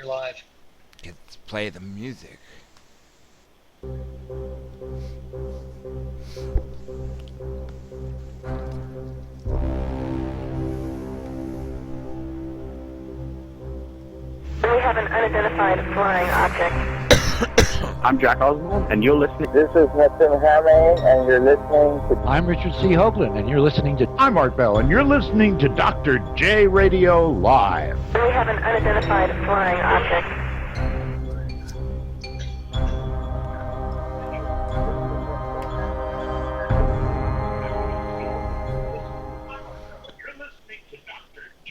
You're live. Let's play the music. We have an unidentified flying object. I'm Jack Osborne, and you're listening. This is Mr. Hammer, and you're listening to... I'm Richard C. Hoagland, and you're listening to... I'm Art Bell, and you're listening to Dr. J Radio Live. We have an unidentified flying object.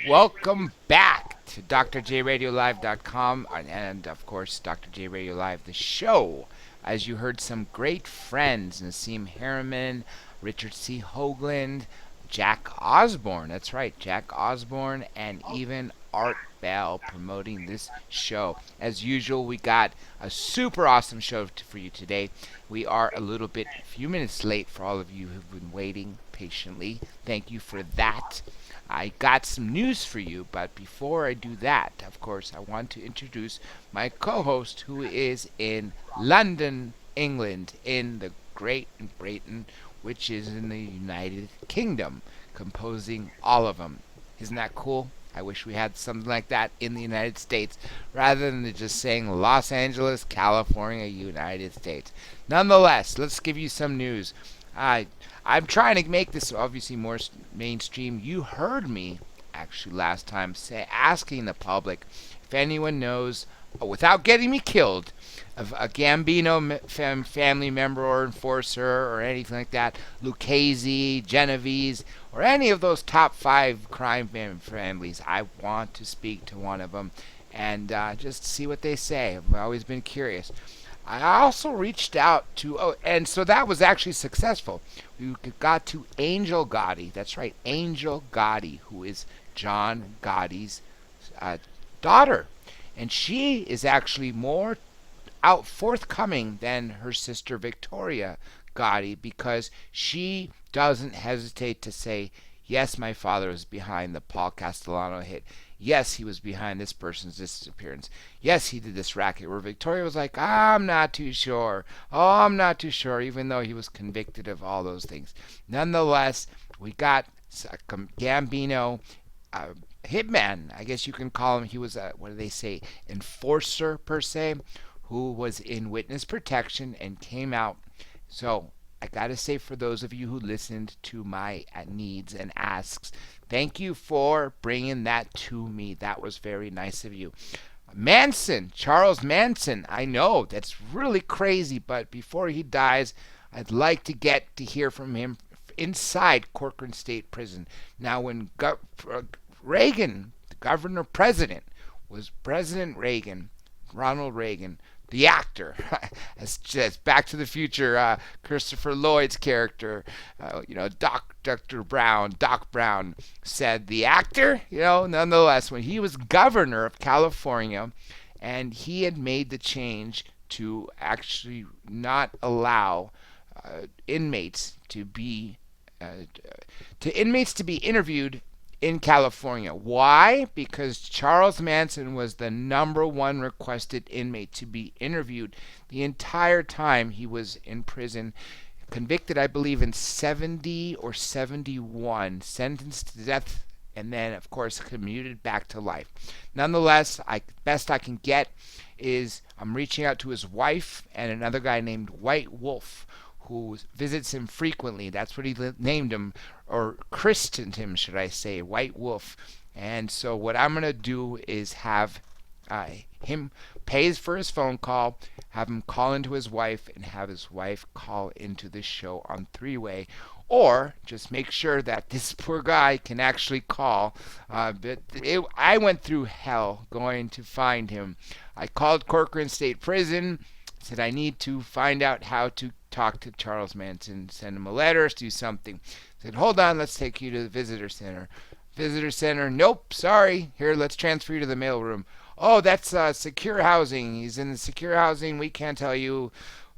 Welcome back to drjradiolive.com and, of course, Dr. J Radio Live, the show. As you heard, some great friends, Nassim Harriman, Richard C. Hoagland, Jack Osborne, that's right, Jack Osborne, and even Art Bell promoting this show. As usual, we got a super awesome show for you today. We are a few minutes late for all of you who've been waiting patiently. Thank you for that. I got some news for you, but before I do that, of course, I want to introduce my co-host who is in London, England, in the Great Britain, which is in the United Kingdom, composing all of them. Isn't that cool? I wish we had something like that in the United States, rather than just saying Los Angeles, California, United States. Nonetheless, let's give you some news. I'm trying to make this obviously more mainstream. You heard me actually last time asking the public if anyone knows, without getting me killed, of a Gambino family member or enforcer or anything like that, Lucchese, Genovese, or any of those top 5 crime families. I want to speak to one of them and just see what they say. I've always been curious. I also reached out to, and so that was actually successful. We got to Angel Gotti. That's right, Angel Gotti, who is John Gotti's daughter. And she is actually more out forthcoming than her sister Victoria Gotti, because she doesn't hesitate to say, yes, my father was behind the Paul Castellano hit. Yes, he was behind this person's disappearance. Yes, he did this racket. Where Victoria was like, I'm not too sure. Oh, I'm not too sure, even though he was convicted of all those things. Nonetheless, we got Gambino, hitman, I guess you can call him. He was a, what do they say, enforcer per se, who was in witness protection and came out. So I gotta say, for those of you who listened to my needs and asks, thank you for bringing that to me. That was very nice of you. Manson, Charles Manson, I know that's really crazy, but before he dies, I'd like to get to hear from him inside Corcoran State Prison. Now, when Reagan, the governor president, was President Reagan, Ronald Reagan, the actor, as Back to the Future, Christopher Lloyd's character, Dr. Brown, Doc Brown, said the actor, nonetheless, when he was governor of California, and he had made the change to actually not allow inmates to be interviewed in California. Why? Because Charles Manson was the number 1 requested inmate to be interviewed the entire time he was in prison. Convicted, I believe, in 70 or 71, sentenced to death, and then, of course, commuted back to life. Nonetheless, best I can get is I'm reaching out to his wife and another guy named White Wolf, who visits him frequently. That's what he named him, or christened him, should I say, White Wolf. And so what I'm going to do is have him pays for his phone call, have him call into his wife, and have his wife call into the show on 3-way. Or just make sure that this poor guy can actually call. I went through hell going to find him. I called Corcoran State Prison, said I need to find out how to talk to Charles Manson, send him a letter, do something. Said, hold on, let's take you to the visitor center. Visitor center, nope, sorry. Here, let's transfer you to the mailroom. Oh, that's secure housing. He's in the secure housing. We can't tell you.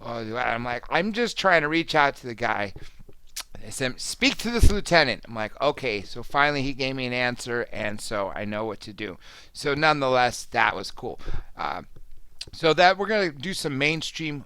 I'm like, I'm just trying to reach out to the guy. I said, speak to this lieutenant. I'm like, okay. So finally he gave me an answer, and so I know what to do. So nonetheless, that was cool. So that we're going to do some mainstream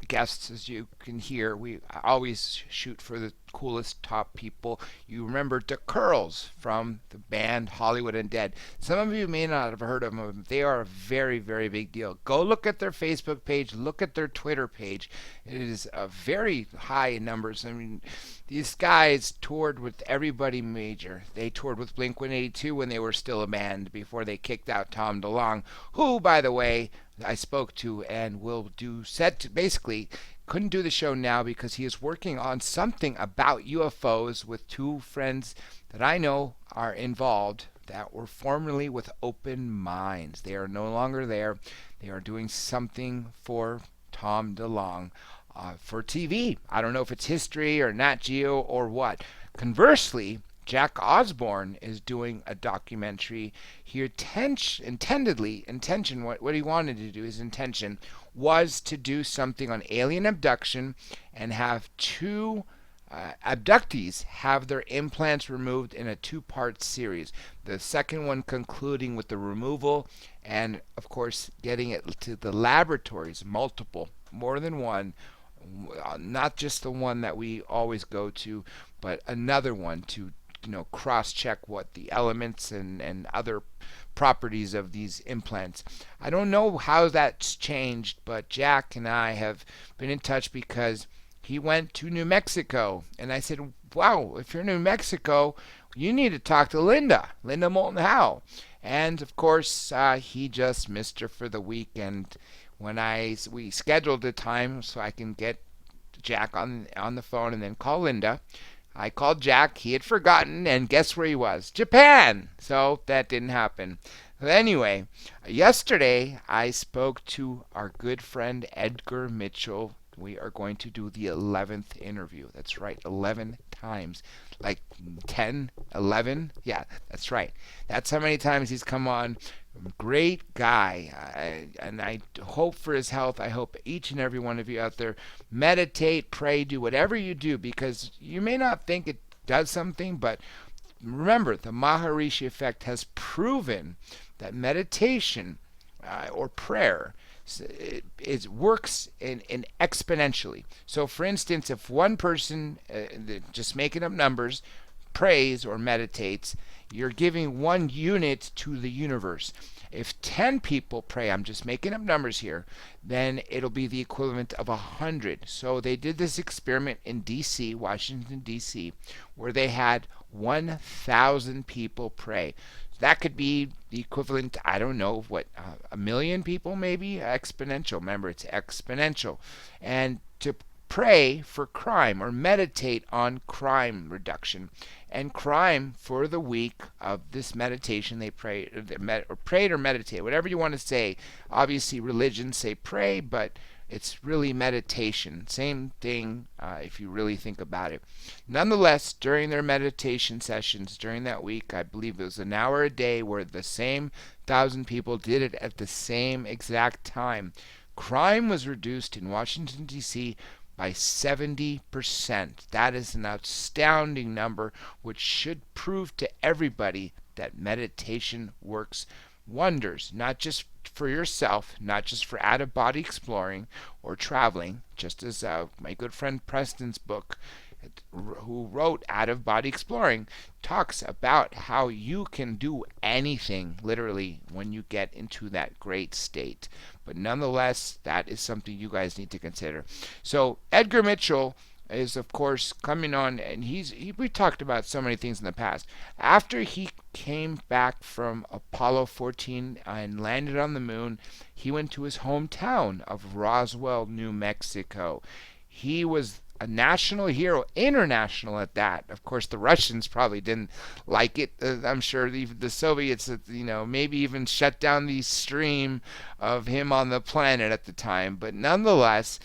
guests, as you can hear. We always shoot for the coolest top people. You remember the Curls from the band Hollywood Undead. Some of you may not have heard of them. They are a very, very big deal. Go look at their Facebook page. Look at their Twitter page. It is a very high in numbers. I mean, these guys toured with everybody major. They toured with Blink-182 when they were still a band before they kicked out Tom DeLonge, who, by the way, I spoke to and will do basically couldn't do the show now because he is working on something about UFOs with two friends that I know are involved that were formerly with Open Minds. They are no longer there. They are doing something for Tom DeLonge for TV. I don't know if it's History or Nat Geo or what. Conversely, Jack Osborne is doing a documentary. He what he wanted to do, his intention was to do something on alien abduction and have two abductees have their implants removed in a two-part series. The second one concluding with the removal and, of course, getting it to the laboratories, multiple, more than one, not just the one that we always go to, but another one to cross-check what the elements and other properties of these implants. I don't know how that's changed, but Jack and I have been in touch because he went to New Mexico, and I said, wow, if you're in New Mexico, you need to talk to Linda Moulton Howe. And of course, he just missed her for the weekend when we scheduled a time so I can get Jack on the phone and then call Linda. I called Jack. He had forgotten, and guess where he was? Japan! So that didn't happen. But anyway, yesterday I spoke to our good friend Edgar Mitchell. We are going to do the 11th interview. That's right, 11 times. Like 10, 11? Yeah, that's right. That's how many times he's come on. Great guy. And I hope for his health. I hope each and every one of you out there meditate, pray, do whatever you do, because you may not think it does something, but remember, the Maharishi effect has proven that meditation or prayer it works in exponentially. So, for instance, if one person, just making up numbers, prays or meditates, you're giving 1 unit to the universe. If 10 people pray, I'm just making up numbers here, then it'll be the equivalent of 100. So they did this experiment in D.C., Washington, D.C., where they had 1,000 people pray. That could be the equivalent, I don't know, of what, 1 million people maybe? Exponential. Remember, it's exponential. And to pray for crime or meditate on crime reduction. And crime for the week of this meditation, they prayed or meditate, whatever you want to say. Obviously, religions say pray, but it's really meditation. Same thing if you really think about it. Nonetheless, during their meditation sessions during that week, I believe it was an hour a day where the same 1,000 people did it at the same exact time. Crime was reduced in Washington, D.C. by 70%. That is an astounding number, which should prove to everybody that meditation works wonders, not just for yourself, not just for out-of-body exploring or traveling, just as my good friend Preston's book, who wrote Out-of-Body Exploring, talks about how you can do anything, literally, when you get into that great state. But nonetheless, that is something you guys need to consider. So Edgar Mitchell is, of course, coming on, and we talked about so many things in the past. After he came back from Apollo 14 and landed on the moon, he went to his hometown of Roswell, New Mexico. He was a national hero, international at that. Of course, the Russians probably didn't like it. I'm sure even the Soviets, maybe even shut down the stream of him on the planet at the time. But nonetheless,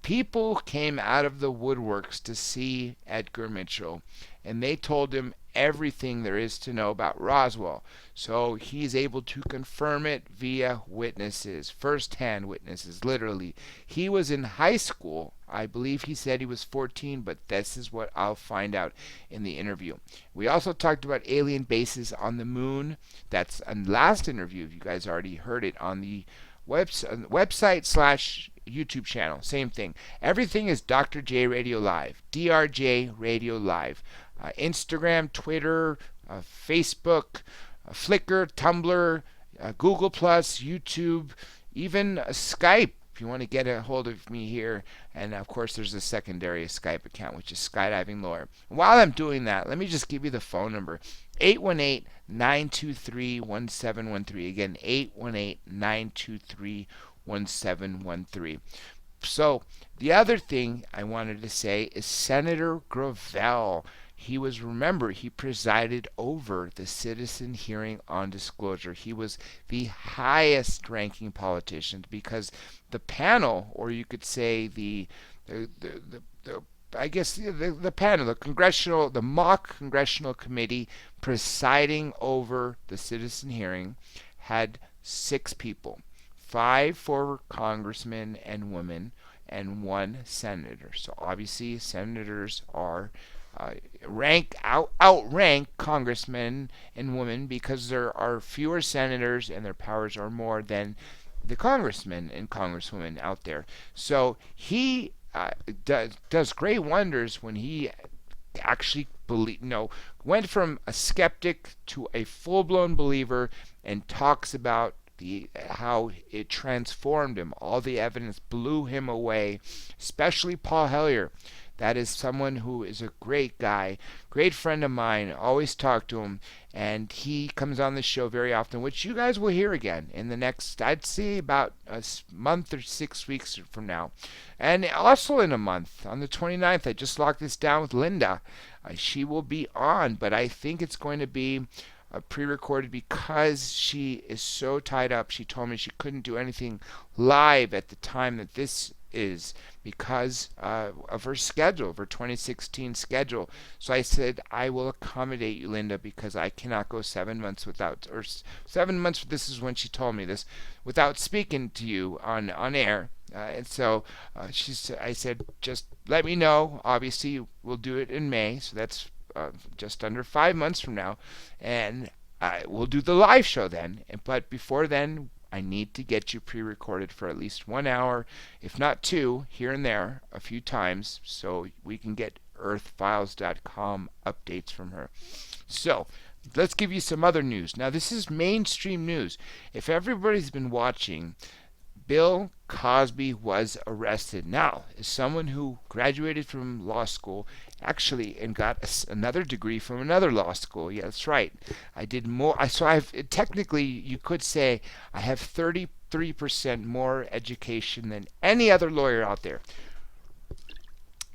people came out of the woodworks to see Edgar Mitchell, and they told him everything there is to know about Roswell. So he's able to confirm it via witnesses, first-hand witnesses, literally. He was in high school. I believe he said he was 14, but this is what I'll find out in the interview. We also talked about alien bases on the moon. That's a last interview. You guys already heard it on the website slash YouTube channel. Same thing. Everything is Dr. J Radio Live. DRJ Radio Live. Instagram, Twitter, Facebook, Flickr, Tumblr, Google Plus, YouTube, even Skype. If you want to get a hold of me here, and of course there's a secondary Skype account, which is Skydiving Lawyer. While I'm doing that, let me just give you the phone number: 818-923-1713. Again, 818-923-1713. So the other thing I wanted to say is Senator Gravel. He presided over the citizen hearing on disclosure. He was the highest ranking politician because the panel, or you could say the panel, the mock congressional committee presiding over the citizen hearing had 6 people, 5 former congressmen and women, and 1 senator. So obviously senators are outrank congressmen and women because there are fewer senators and their powers are more than the congressmen and congresswomen out there. So he does great wonders when he actually went from a skeptic to a full-blown believer and talks about how it transformed him. All the evidence blew him away, especially Paul Hellyer. That is someone who is a great guy, great friend of mine. Always talk to him, and he comes on the show very often, which you guys will hear again in the next, I'd say, about a month or 6 weeks from now. And also in a month, on the 29th, I just locked this down with Linda. She will be on, but I think it's going to be pre-recorded because she is so tied up. She told me she couldn't do anything live at the time that this is because of her schedule, of her 2016 schedule. So I said, I will accommodate you, Linda, because I cannot go 7 months without, or 7 months, this is when she told me this, without speaking to you on air. And so I said, just let me know. Obviously, we'll do it in May, so that's just under 5 months from now, and we'll do the live show then. But before then, I need to get you pre-recorded for at least 1 hour, if not 2, here and there, a few times, so we can get earthfiles.com updates from her. So, let's give you some other news. Now, this is mainstream news. If everybody's been watching, Bill Cosby was arrested. Now, as someone who graduated from law school, actually, and got another degree from another law school. Yeah, that's right. I did more. Technically, you could say I have 33% more education than any other lawyer out there,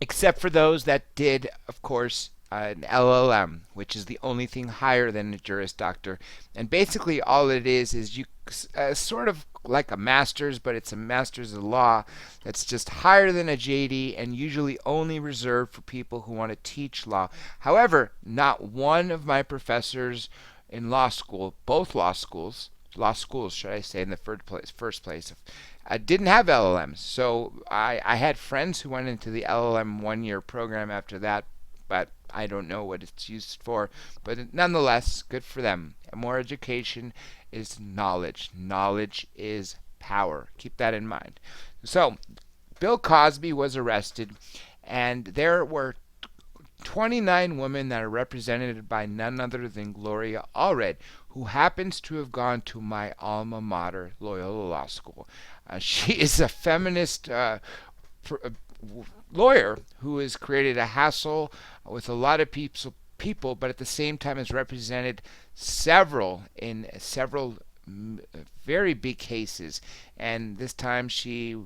except for those that did, of course, an LLM, which is the only thing higher than a Juris Doctor. And basically, all it is you sort of like a master's, but it's a master's of law that's just higher than a JD and usually only reserved for people who want to teach law. However, not one of my professors in law school, both law schools should I say in the first place, didn't have LLMs. So I had friends who went into the LLM 1-year program after that, but I don't know what it's used for. But nonetheless, good for them. More education is knowledge. Knowledge is power. Keep that in mind. So, Bill Cosby was arrested, and there were 29 women that are represented by none other than Gloria Allred, who happens to have gone to my alma mater, Loyola Law School. She is a feminist lawyer who has created a hassle with a lot of people, but at the same time has represented several very big cases. And this time she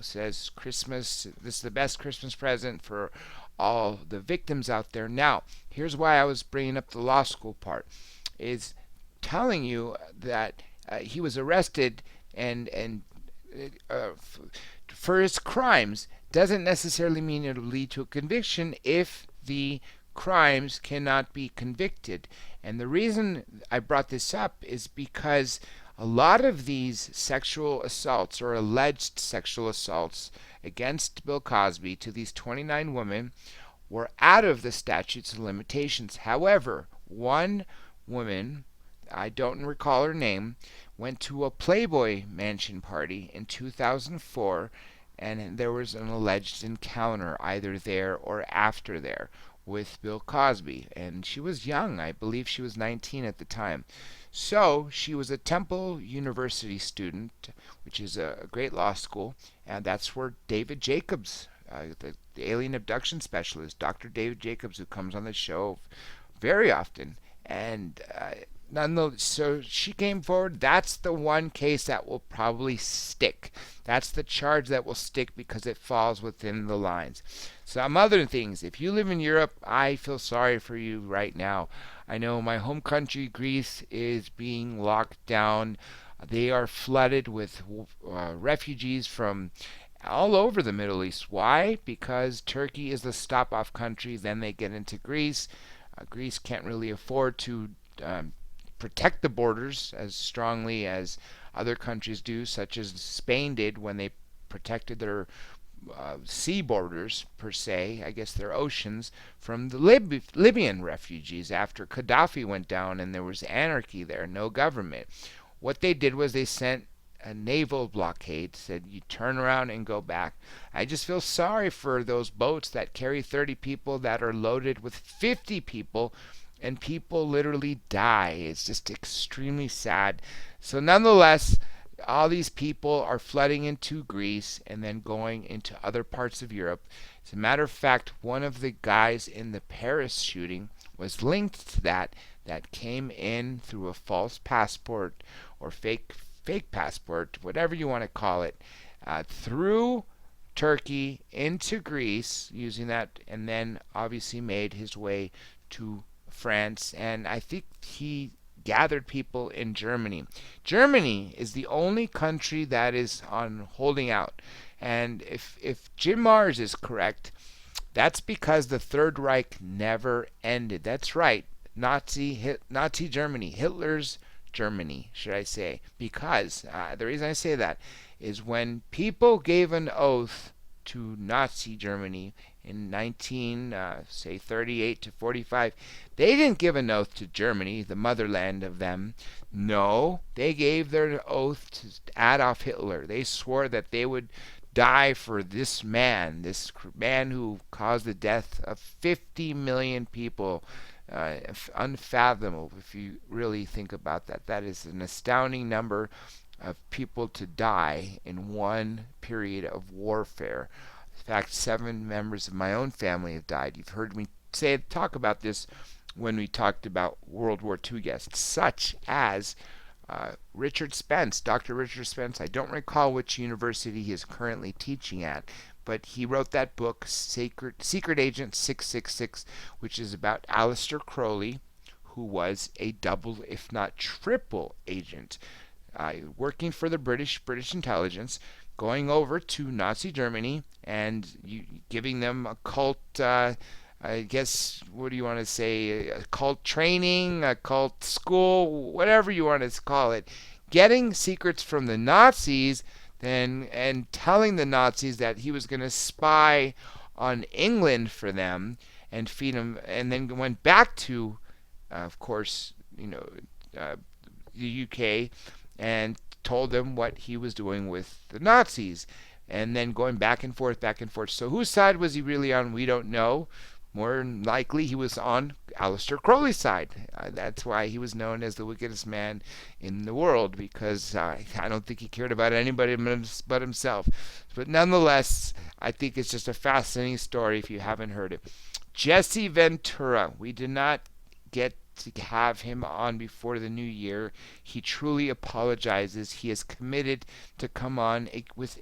says Christmas, this is the best Christmas present for all the victims out there. Now, here's why I was bringing up the law school part, is telling you that he was arrested and for his crimes doesn't necessarily mean it'll lead to a conviction if the crimes cannot be convicted. And the reason I brought this up is because a lot of these sexual assaults or alleged sexual assaults against Bill Cosby to these 29 women were out of the statutes of limitations. However, one woman, I don't recall her name, went to a Playboy Mansion party in 2004, and there was an alleged encounter either there or after there with Bill Cosby. And she was young. I believe she was 19 at the time. So she was a Temple University student, which is a great law school, and that's where David Jacobs, the alien abduction specialist, Dr. David Jacobs, who comes on the show very often, and so she came forward. That's the one case that will probably stick. That's the charge that will stick because it falls within the lines. Some other things. If you live in Europe, I feel sorry for you right now. I know my home country, Greece, is being locked down. They are flooded with refugees from all over the Middle East. Why? Because Turkey is the stop-off country. Then they get into Greece. Greece can't really afford to protect the borders as strongly as other countries do, such as Spain did when they protected their sea borders, per se, I guess their oceans, from the Libyan refugees after Gaddafi went down and there was anarchy there, no government. What they did was they sent a naval blockade, said you turn around and go back. I just feel sorry for those boats that carry 30 people that are loaded with 50 people, and people literally die. It's just extremely sad. So nonetheless, all these people are flooding into Greece and then going into other parts of Europe. As a matter of fact, one of the guys in the Paris shooting was linked to that came in through a false passport or fake passport, whatever you want to call it, through Turkey into Greece using that, and then obviously made his way to France, and I think he gathered people in Germany. Germany is the only country that is on holding out, and if Jim Mars is correct, that's because the Third Reich never ended. That's right, Nazi Germany, Hitler's Germany, should I say? Because the reason I say that is when people gave an oath to Nazi Germany in 38 to 45, they didn't give an oath to Germany, the motherland of them. No, they gave their oath to Adolf Hitler. They swore that they would die for this man who caused the death of 50 million people. Unfathomable if you really think about that. That is an astounding number of people to die in one period of warfare. In fact, 7 members of my own family have died. You've heard me talk about this when we talked about World War II guests, such as Richard Spence, Dr. Richard Spence. I don't recall which university he is currently teaching at, but he wrote that book, Secret Agent 666, which is about Aleister Crowley, who was a double, if not triple agent, working for the British intelligence, going over to Nazi Germany and giving them a cult, I guess, what do you want to say, a cult training, a cult school, whatever you want to call it, getting secrets from the Nazis and telling the Nazis that he was going to spy on England for them and feed them, and then went back to, of course, the UK and told them what he was doing with the Nazis, and then going back and forth. So whose side was he really on? We don't know. More than likely, he was on Aleister Crowley's side. That's why he was known as the wickedest man in the world, because I don't think he cared about anybody but himself. But nonetheless, I think it's just a fascinating story if you haven't heard it. Jesse Ventura, we did not get to have him on before the new year. He truly apologizes. He is committed to come on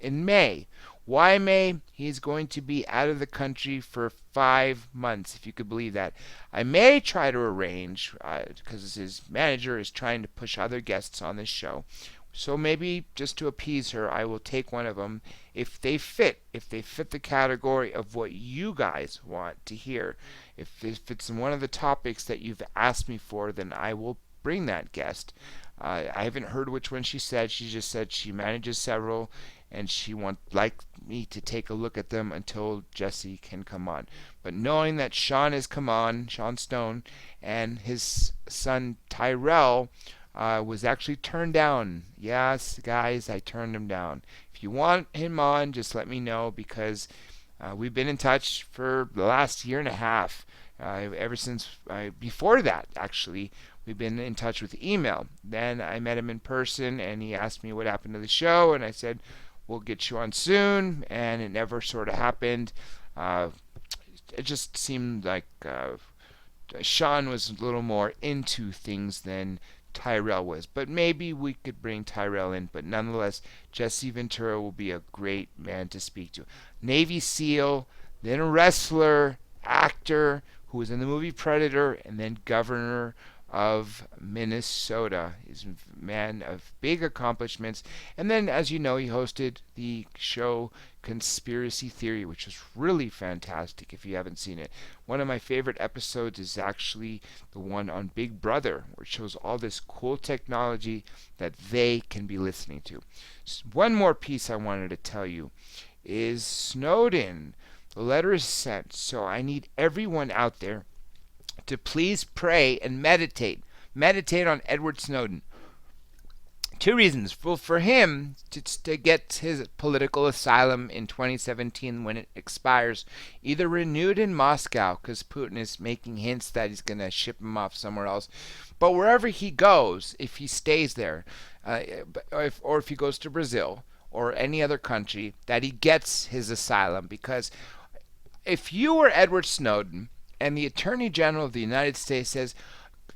in May. Why May? He's going to be out of the country for 5 months, if you could believe that. I may try to arrange, because his manager is trying to push other guests on this show. So maybe just to appease her, I will take one of them if they fit the category of what you guys want to hear. If it's one of the topics that you've asked me for, then I will bring that guest. I haven't heard which one she said. She just said she manages several, and she would like me to take a look at them until Jesse can come on. But knowing that Sean has come on, Sean Stone, and his son Tyrell was actually turned down. Yes, guys, I turned him down. If you want him on, just let me know, because we've been in touch for the last year and a half. Ever since before that, actually, we've been in touch with email. Then I met him in person, and he asked me what happened to the show, and I said, we'll get you on soon, and it never sort of happened. It just seemed like Sean was a little more into things than Tyrell was. But maybe we could bring Tyrell in. But nonetheless, Jesse Ventura will be a great man to speak to. Navy SEAL, then a wrestler, actor who was in the movie Predator, and then governor of Minnesota. He's a man of big accomplishments. And then, as you know, he hosted the show Conspiracy Theory, which is really fantastic if you haven't seen it. One of my favorite episodes is actually the one on Big Brother, which shows all this cool technology that they can be listening to. One more piece I wanted to tell you is Snowden. The letter is sent, so I need everyone out there to please pray and meditate. Meditate on Edward Snowden. Two reasons. Well, for him to get his political asylum in 2017 when it expires, either renewed in Moscow, because Putin is making hints that he's going to ship him off somewhere else, but wherever he goes, if he stays there, or if he goes to Brazil or any other country, that he gets his asylum. Because if you were Edward Snowden, and the Attorney General of the United States says,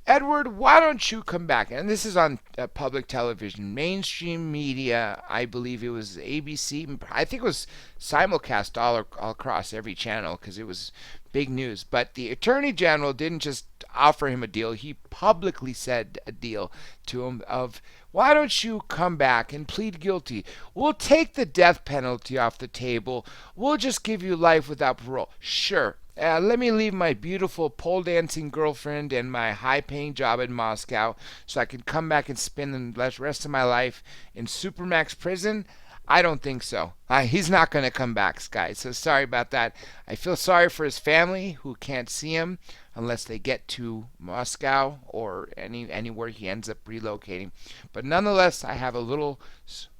Edward, why don't you come back? And this is on public television, mainstream media. I believe it was ABC. I think it was simulcast all across every channel because it was big news. But the Attorney General didn't just offer him a deal. He publicly said a deal to him of, why don't you come back and plead guilty? We'll take the death penalty off the table. We'll just give you life without parole. Sure. Let me leave my beautiful pole dancing girlfriend and my high paying job in Moscow so I can come back and spend the rest of my life in Supermax prison. I don't think so. He's not going to come back, guys. So sorry about that. I feel sorry for his family who can't see him unless they get to Moscow or anywhere he ends up relocating. But nonetheless, I have a little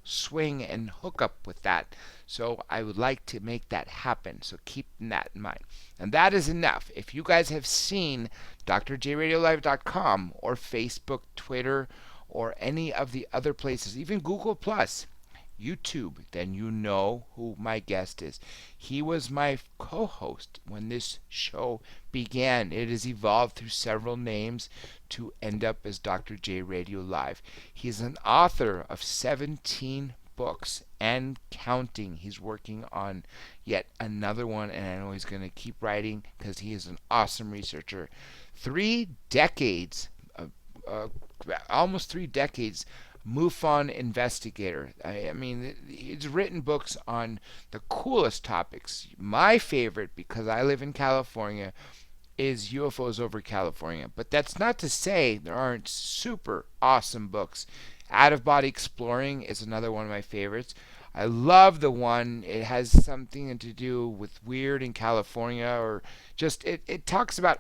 swing and hookup with that. So I would like to make that happen. So keep that in mind. And that is enough. If you guys have seen drjradiolive.com or Facebook, Twitter, or any of the other places, even Google+, YouTube, then you know who my guest is. He was my co-host when this show began. It has evolved through several names to end up as Dr. J Radio Live. He's an author of 17 books and counting. He's working on yet another one, and I know he's going to keep writing because he is an awesome researcher. 3 decades, almost 3 decades, MUFON investigator. I mean, he's written books on the coolest topics. My favorite, because I live in California, is UFOs over California. But that's not to say there aren't super awesome books. Out of Body Exploring is another one of my favorites. I love the one, it has something to do with weird in California, or just it talks about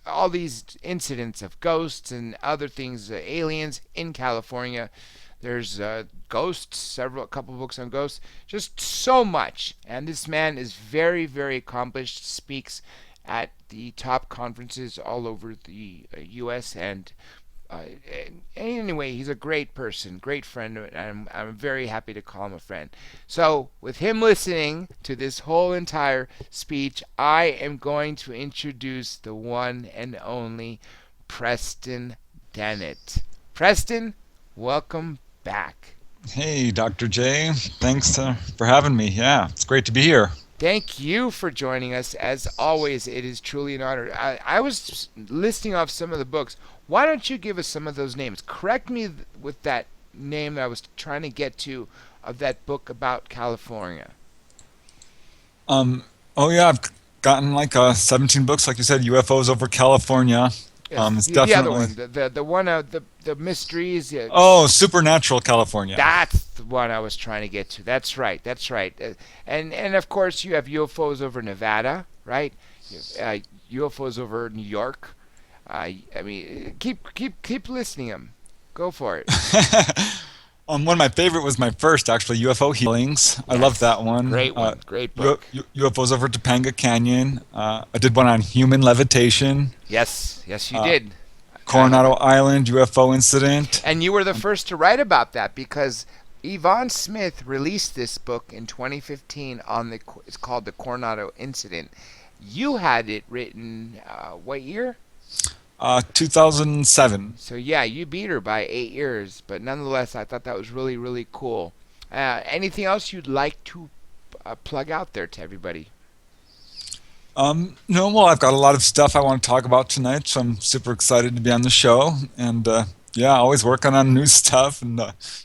all these incidents of ghosts and other things, aliens in California. There's ghosts, a couple books on ghosts, just so much. And this man is very, very accomplished, speaks at the top conferences all over the U.S. and anyway, he's a great person, great friend, and I'm very happy to call him a friend. So, with him listening to this whole entire speech, I am going to introduce the one and only Preston Dennett. Preston, welcome back. Hey, Dr. J. Thanks for having me. Yeah, it's great to be here. Thank you for joining us. As always, it is truly an honor. I was listing off some of the books. Why don't you give us some of those names? Correct me with that name that I was trying to get to of that book about California? Um, oh yeah, I've gotten like 17 books, like you said, UFOs over California. Yes, It's the other definitely one, the one the mysteries. Supernatural California. That's the one I was trying to get to. That's right. That's right. And of course you have UFOs over Nevada, right? UFOs over New York. I mean, keep listening them. Go for it. One of my favorite was my first, actually, UFO healings. I love Yes, that one. great one. Great book. UFOs over Topanga Canyon. I did one on human levitation. Yes, yes, you Uh, did. Coronado Island UFO incident. And you were the first to write about that because Yvonne Smith released this book in 2015 on it's called the Coronado Incident. You had it written what year? 2007. So yeah, you beat her by 8 years, but nonetheless, I thought that was really, really cool. Anything else you'd like to plug out there to everybody? No, well, I've got a lot of stuff I want to talk about tonight, so I'm super excited to be on the show. And yeah, always working on new stuff. And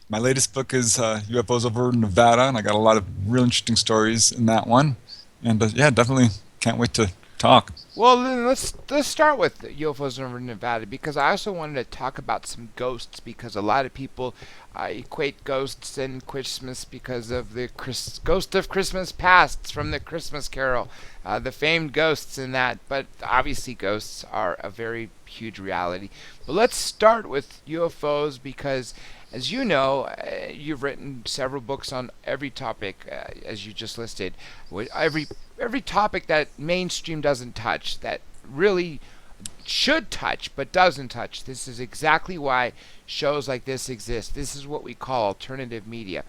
my latest book is UFOs over Nevada, and I got a lot of real interesting stories in that one. And yeah, definitely can't wait to talk. Well, then let's start with UFOs over Nevada because I also wanted to talk about some ghosts because a lot of people equate ghosts and Christmas because of the Ghost of Christmas Past from the Christmas Carol, the famed ghosts in that. But obviously, ghosts are a very huge reality. But let's start with UFOs because, as you know, you've written several books on every topic, as you just listed. Every topic that mainstream doesn't touch, that really should touch but doesn't touch. This is exactly why shows like this exist. This is what we call alternative media.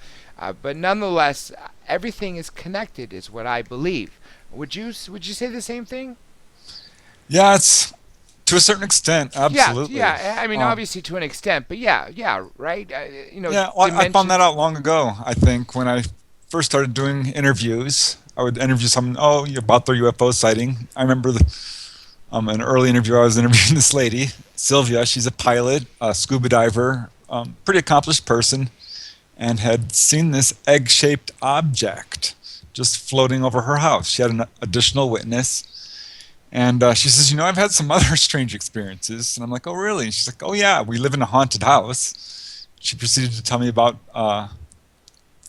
But nonetheless, everything is connected, is what I believe. Would you say the same thing? Yeah, it's to a certain extent, absolutely. Yeah. I mean, obviously to an extent, but yeah, right. Yeah, well, I found that out long ago. I think when I first started doing interviews, I would interview someone. Oh, you're about their UFO sighting. I remember an early interview. I was interviewing this lady, Sylvia. She's a pilot, a scuba diver, pretty accomplished person, and had seen this egg-shaped object just floating over her house. She had an additional witness. And she says, I've had some other strange experiences. And I'm like, oh, really? And she's like, oh, yeah, we live in a haunted house. She proceeded to tell me about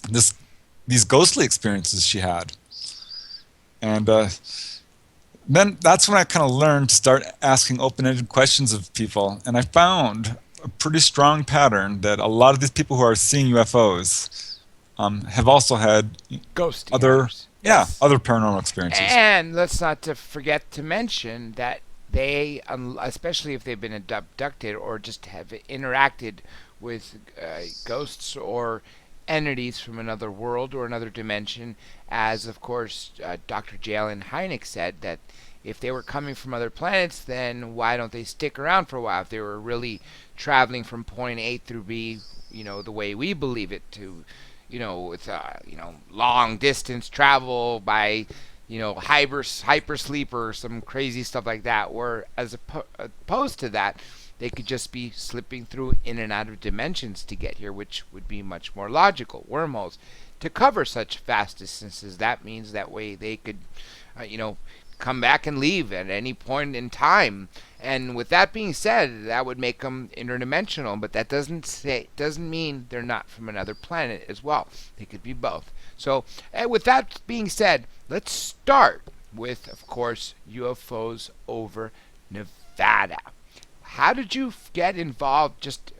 these ghostly experiences she had. And then that's when I kind of learned to start asking open-ended questions of people. And I found a pretty strong pattern that a lot of these people who are seeing UFOs have also had ghost other paranormal experiences. And let's not forget to mention that they, especially if they've been abducted or just have interacted with ghosts or entities from another world or another dimension, as of course Dr. J. Allen Hynek said, that if they were coming from other planets, then why don't they stick around for a while? If they were really traveling from point A through B, the way we believe it to, with long distance travel by hypersleep or some crazy stuff like that, where as opposed to that, they could just be slipping through in and out of dimensions to get here, which would be much more logical. Wormholes to cover such vast distances. That means that way they could, come back and leave at any point in time. And with that being said, that would make them interdimensional. But that doesn't mean they're not from another planet as well. They could be both. So, with that being said, let's start with, of course, UFOs over Nevada. How did you get involved? Just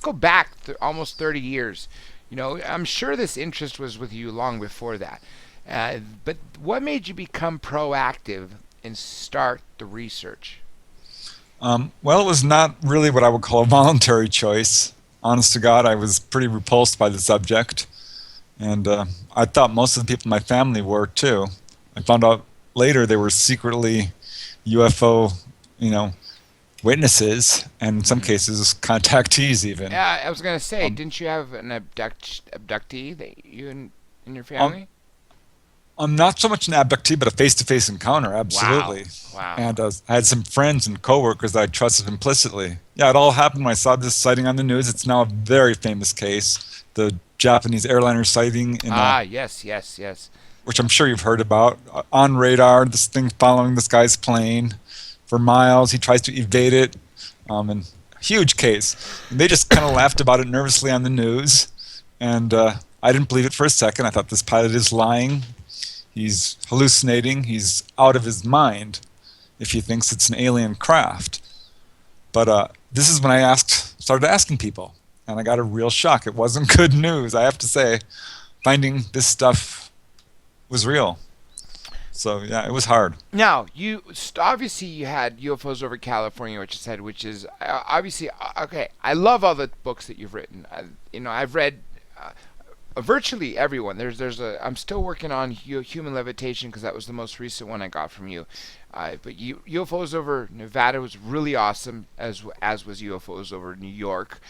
go back almost 30 years. I'm sure this interest was with you long before that. But what made you become proactive and start the research? Well, it was not really what I would call a voluntary choice. Honest to God, I was pretty repulsed by the subject. And I thought most of the people in my family were too. I found out later they were secretly UFO, witnesses, and in some cases contactees even. Yeah, I was going to say, didn't you have an abductee that you in your family? Not so much an abductee, but a face-to-face encounter, absolutely. Wow. And I had some friends and coworkers that I trusted implicitly. Yeah, it all happened when I saw this sighting on the news. It's now a very famous case, the Japanese airliner sighting, Yes. which I'm sure you've heard about. On radar, this thing following this guy's plane for miles. He tries to evade it, and huge case. And they just kind of laughed about it nervously on the news, and I didn't believe it for a second. I thought this pilot is lying. He's hallucinating. He's out of his mind if he thinks it's an alien craft. But this is when I started asking people, and I got a real shock. It wasn't good news, I have to say. Finding this stuff was real. So yeah, it was hard. Now, obviously you had UFOs over California, which is obviously okay. I love all the books that you've written. I've read virtually everyone. I'm still working on Human Levitation because that was the most recent one I got from you. But UFOs over Nevada was really awesome, as was UFOs over New York.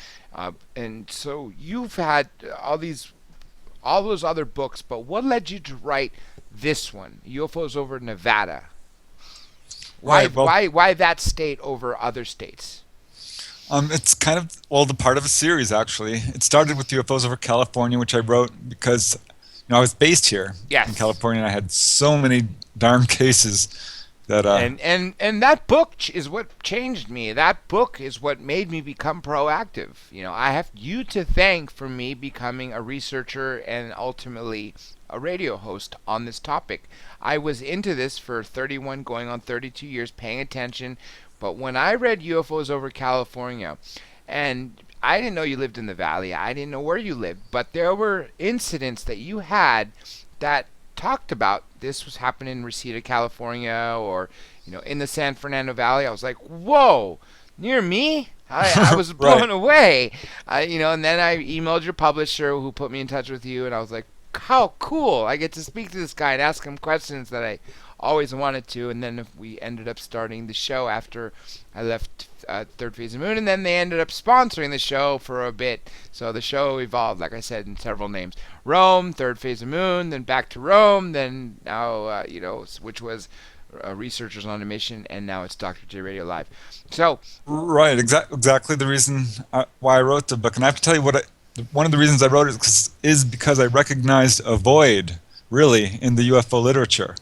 And so you've had all those other books, but what led you to write this one, UFOs over Nevada? Why that state over other states? It's kind of, the part of a series, actually. It started with UFOs over California, which I wrote because I was based here in California, and I had so many darn cases that... And that book is what changed me. That book is what made me become proactive. I have you to thank for me becoming a researcher and ultimately a radio host on this topic. I was into this for 31 going on 32 years, paying attention. But when I read UFOs over California, and I didn't know you lived in the valley, I didn't know where you lived, but there were incidents that you had that talked about this was happening in Reseda, California, or in the San Fernando Valley. I was like, whoa, near me? I was blown away. And then I emailed your publisher who put me in touch with you, and I was like, how cool. I get to speak to this guy and ask him questions that I always wanted to. And then we ended up starting the show after I left Third Phase of Moon, and then they ended up sponsoring the show for a bit. So the show evolved, like I said, in several names. Rome, Third Phase of Moon, then back to Rome, then now, which was Researchers on a Mission, and now it's Dr. J Radio Live. So right, exactly the reason why I wrote the book. And I have to tell you one of the reasons I wrote it is because I recognized a void, really, in the UFO literature.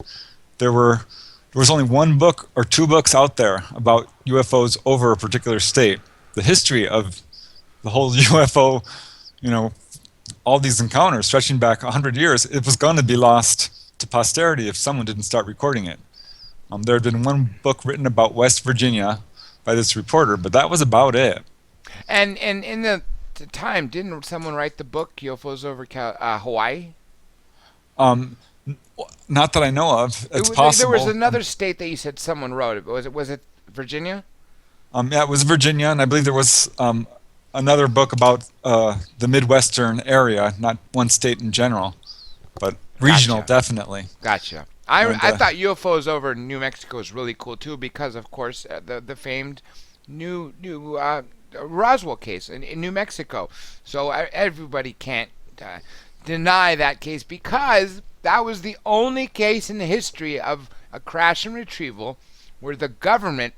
There was only one book or two books out there about UFOs over a particular state. The history of the whole UFO, all these encounters stretching back 100 years, it was going to be lost to posterity if someone didn't start recording it. There had been one book written about West Virginia by this reporter, but that was about it. And in the time, didn't someone write the book UFOs over Hawaii? Not that I know of. It's possible. There was another state that you said someone wrote it. Was it Virginia? Yeah, it was Virginia, and I believe there was another book about the Midwestern area, not one state in general, but regional, definitely. Gotcha. I thought UFOs over New Mexico was really cool too, because of course the famed new Roswell case in New Mexico. So everybody can't deny that case, because that was the only case in the history of a crash and retrieval where the government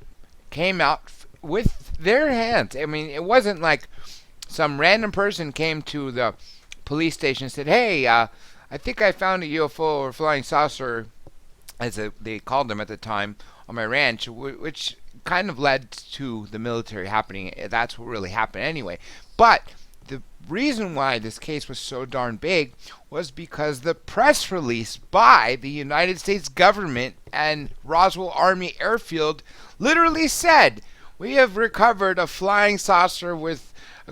came out with their hands. I mean, it wasn't like some random person came to the police station and said, hey, I think I found a UFO or flying saucer, as they called them at the time, on my ranch, which kind of led to the military happening. That's what really happened anyway. But the reason why this case was so darn big was because the press release by the United States government and Roswell Army Airfield literally said, we have recovered a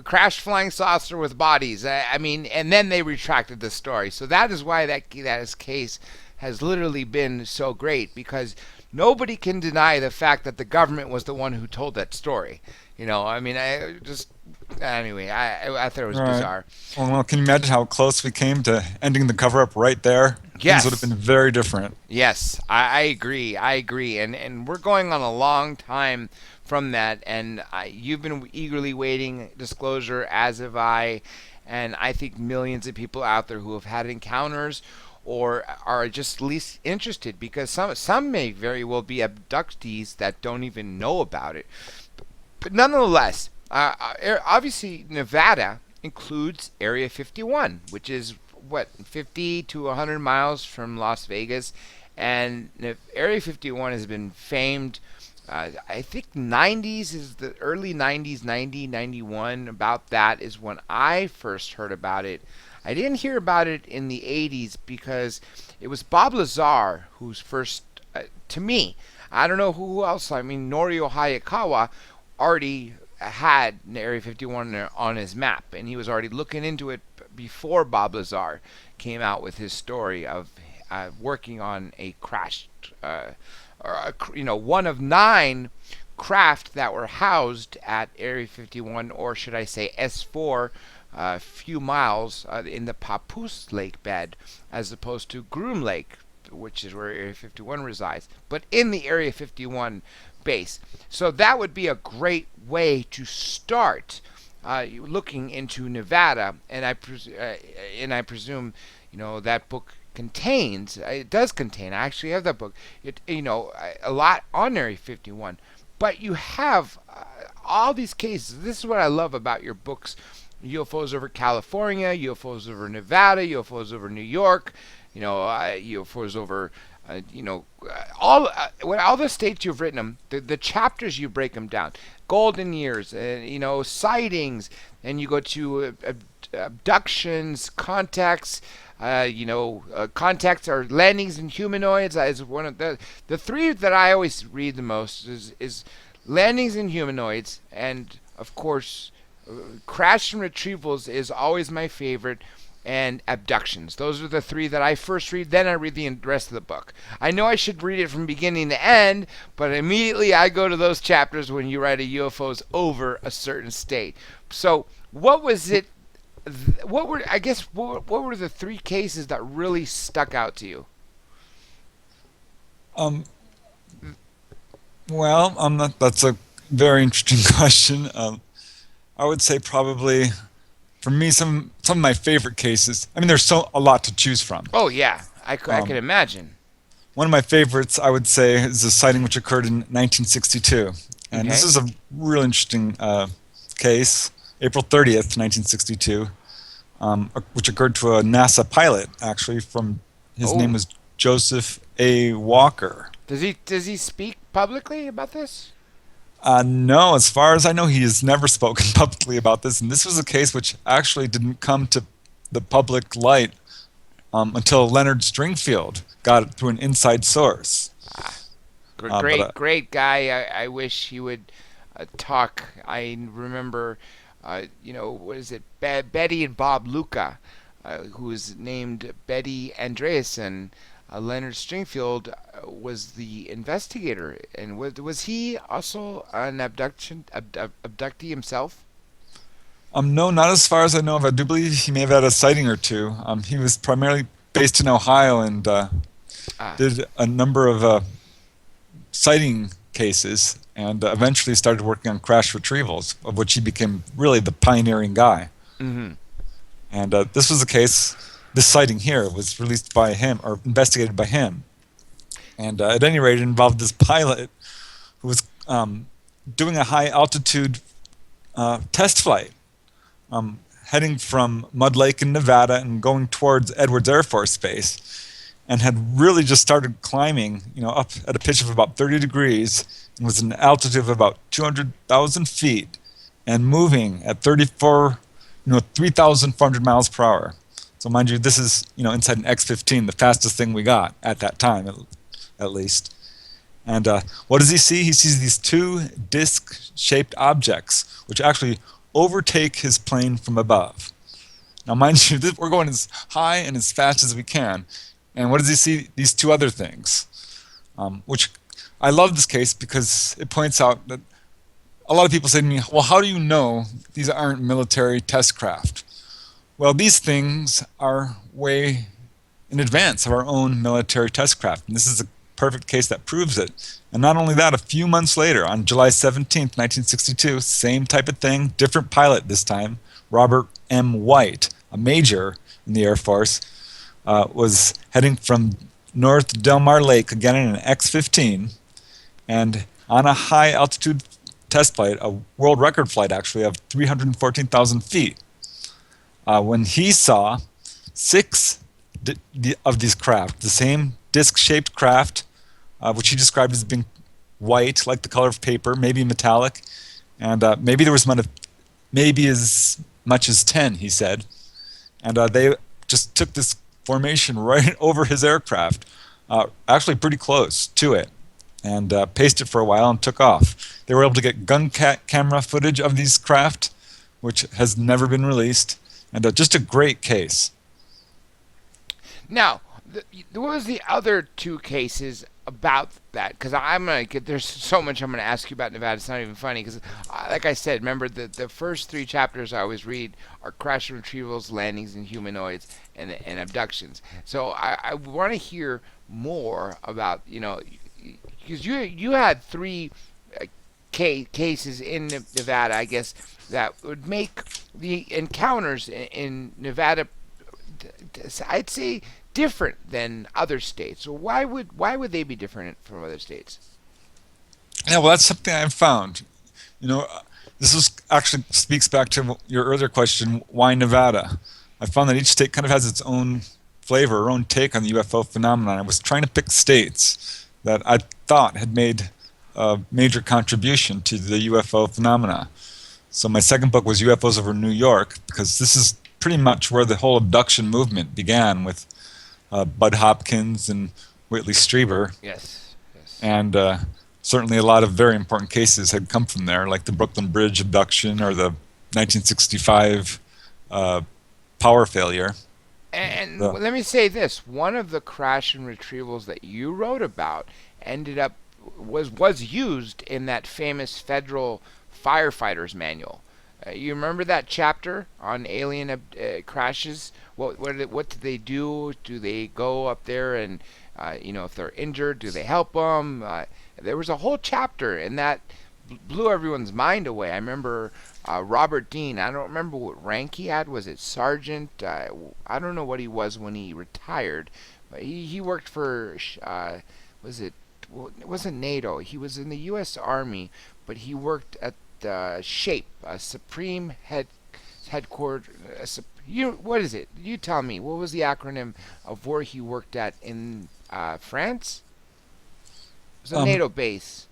crashed flying saucer with bodies. And then they retracted the story. So that is why that case has literally been so great, because nobody can deny the fact that the government was the one who told that story. Anyway, I thought it was bizarre. Well, can you imagine how close we came to ending the cover-up right there? Yes. Things would have been very different. Yes, I agree. And we're going on a long time from that, and you've been eagerly waiting disclosure, as have I, and I think millions of people out there who have had encounters or are just least interested, because some may very well be abductees that don't even know about it. But nonetheless, obviously Nevada includes Area 51, which is what, 50 to 100 miles from Las Vegas, and Area 51 has been famed. I think 90s is the early 90s, 90, 91. About that is when I first heard about it. I didn't hear about it in the 80s because it was Bob Lazar who's first, to me. I don't know who else. I mean, Norio Hayakawa already had Area 51 on his map, and he was already looking into it before Bob Lazar came out with his story of working on a crashed, one of 9 craft that were housed at Area 51, or should I say S4, a few miles in the Papoose Lake bed, as opposed to Groom Lake, which is where Area 51 resides, but in the Area 51 base. So that would be a great way to start looking into Nevada, and I presume, that book contains. It does contain. I actually have that book. A lot on Area 51, but you have all these cases. This is what I love about your books: UFOs over California, UFOs over Nevada, UFOs over New York, UFOs over. All the states you've written them, the chapters you break them down, golden years, sightings, and you go to abductions, contacts, contacts or landings in humanoids. Is one of the 3 that I always read the most is landings in humanoids, and of course, crash and retrievals is always my favorite. And abductions. Those are the 3 that I first read, then I read the rest of the book. I know I should read it from beginning to end, but immediately I go to those chapters when you write a UFOs over a certain state. So what was it, what were the 3 cases that really stuck out to you? That's a very interesting question. I would say probably, for me, some of my favorite cases. I mean, there's a lot to choose from. Oh yeah, I can imagine. One of my favorites, I would say, is a sighting which occurred in 1962, and this is a real interesting case. April 30th, 1962, which occurred to a NASA pilot. Actually, his name was Joseph A. Walker. Does he speak publicly about this? No, as far as I know, he has never spoken publicly about this, and this was a case which actually didn't come to the public light until Leonard Stringfield got it through an inside source. Great guy. I wish he would talk. I remember, what is it? Betty and Bob Luca, who is named Betty Andreasen. Leonard Stringfield was the investigator, and was he also an abductee himself? No, not as far as I know of. I do believe he may have had a sighting or 2. He was primarily based in Ohio and did a number of sighting cases, and eventually started working on crash retrievals, of which he became really the pioneering guy. Mm-hmm. And this was a case. This sighting here was released by him, or investigated by him. And at any rate, it involved this pilot who was doing a high-altitude test flight, heading from Mud Lake in Nevada and going towards Edwards Air Force Base, and had really just started climbing, up at a pitch of about 30 degrees, and was an altitude of about 200,000 feet, and moving at 3,400 miles per hour. So mind you, this is, inside an X-15, the fastest thing we got at that time, at least. And what does he see? He sees these 2 disc-shaped objects, which actually overtake his plane from above. Now mind you, we're going as high and as fast as we can. And what does he see? These 2 other things, which I love this case because it points out that a lot of people say to me, well, how do you know these aren't military test craft? Well, these things are way in advance of our own military test craft, and this is a perfect case that proves it. And not only that, a few months later, on July 17th, 1962, same type of thing, different pilot this time, Robert M. White, a major in the Air Force, was heading from North Del Mar Lake again in an X-15, and on a high-altitude test flight, a world record flight actually, of 314,000 feet, when he saw six of these craft, the same disc-shaped craft, which he described as being white, like the color of paper, maybe metallic, and maybe there was maybe as much as 10, he said. And they just took this formation right over his aircraft, actually pretty close to it, and paced it for a while and took off. They were able to get gun camera footage of these craft, which has never been released, and just a great case. Now, what was the other two cases about that? Because there's so much I'm gonna ask you about Nevada. It's not even funny because, like I said, remember the first three chapters I always read are crash and retrievals, landings, and humanoids, and abductions. So I want to hear more about because you had three cases in Nevada, I guess, that would make the encounters in Nevada, I'd say, different than other states. So why would they be different from other states? Yeah, well, that's something I've found. This actually speaks back to your earlier question, why Nevada? I found that each state kind of has its own flavor, or own take on the UFO phenomenon. I was trying to pick states that I thought had made a major contribution to the UFO phenomena. So my second book was UFOs over New York, because this is pretty much where the whole abduction movement began, with Bud Hopkins and Whitley Strieber. Yes. And certainly a lot of very important cases had come from there, like the Brooklyn Bridge abduction or the 1965 power failure. And let me say this: one of the crash and retrievals that you wrote about was used in that famous federal firefighters manual. You remember that chapter on alien crashes? What do they do? Do they go up there and if they're injured, do they help them? There was a whole chapter, and that blew everyone's mind away. I remember Robert Dean. I don't remember what rank he had. Was it sergeant? I don't know what he was when he retired. But he worked for it wasn't NATO. He was in the U.S. Army, but he worked at SHAPE, Supreme Headquarters. What is it? You tell me. What was the acronym of where he worked at in France? It was a NATO base.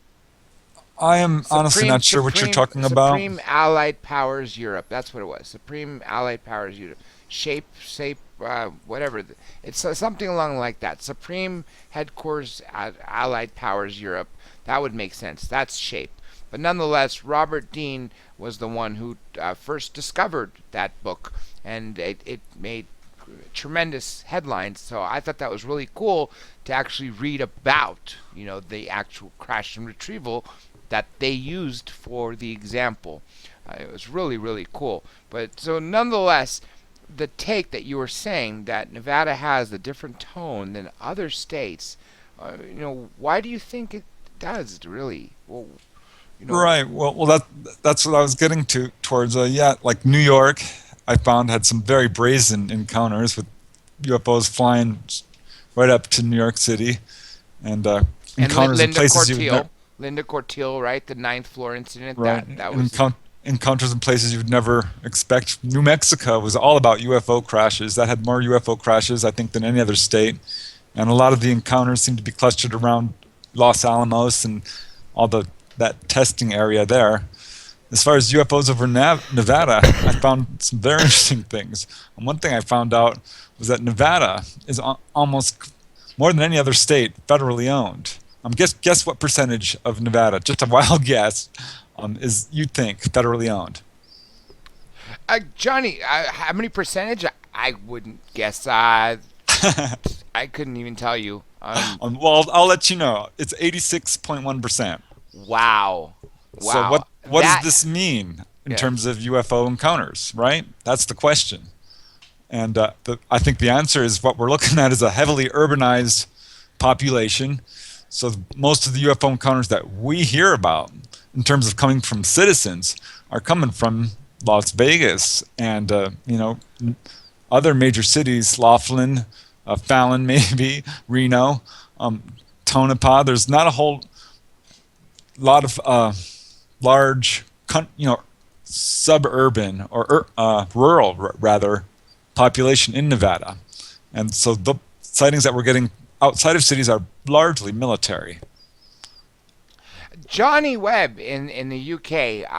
I am honestly not sure what you're talking about. Supreme Allied Powers Europe. That's what it was. Supreme Allied Powers Europe. SHAPE, whatever. It's something along like that. Supreme Headquarters Allied Powers Europe. That would make sense. That's SHAPE. But nonetheless, Robert Dean was the one who first discovered that book, and it made tremendous headlines. So I thought that was really cool to actually read about, the actual crash and retrieval that they used for the example. It was really, really cool. But so nonetheless, the take that you were saying that Nevada has a different tone than other states, why do you think it does, really? Well, Right. Well, that's what I was getting towards. Like New York, I found had some very brazen encounters with UFOs flying right up to New York City, and encounters in places Linda Cortile, right? The 9th floor incident. Right. That was encounters in places you'd never expect. New Mexico was all about UFO crashes. That had more UFO crashes, I think, than any other state, and a lot of the encounters seemed to be clustered around Los Alamos and all that testing area there. As far as UFOs over Nevada, I found some very interesting things. And one thing I found out was that Nevada is almost, more than any other state, federally owned. Guess what percentage of Nevada, just a wild guess, is, you think, federally owned? Johnny, how many percentage? I wouldn't guess. I couldn't even tell you. Well, I'll let you know. It's 86.1%. Wow. So what does this mean in terms of UFO encounters, right? That's the question. And I think the answer is what we're looking at is a heavily urbanized population. So most of the UFO encounters that we hear about in terms of coming from citizens are coming from Las Vegas and, other major cities, Laughlin, Fallon, maybe Reno, Tonopah. There's not a whole lot of large, suburban or rural, rather, population in Nevada, and so the sightings that we're getting outside of cities are largely military. Johnny Webb in the UK,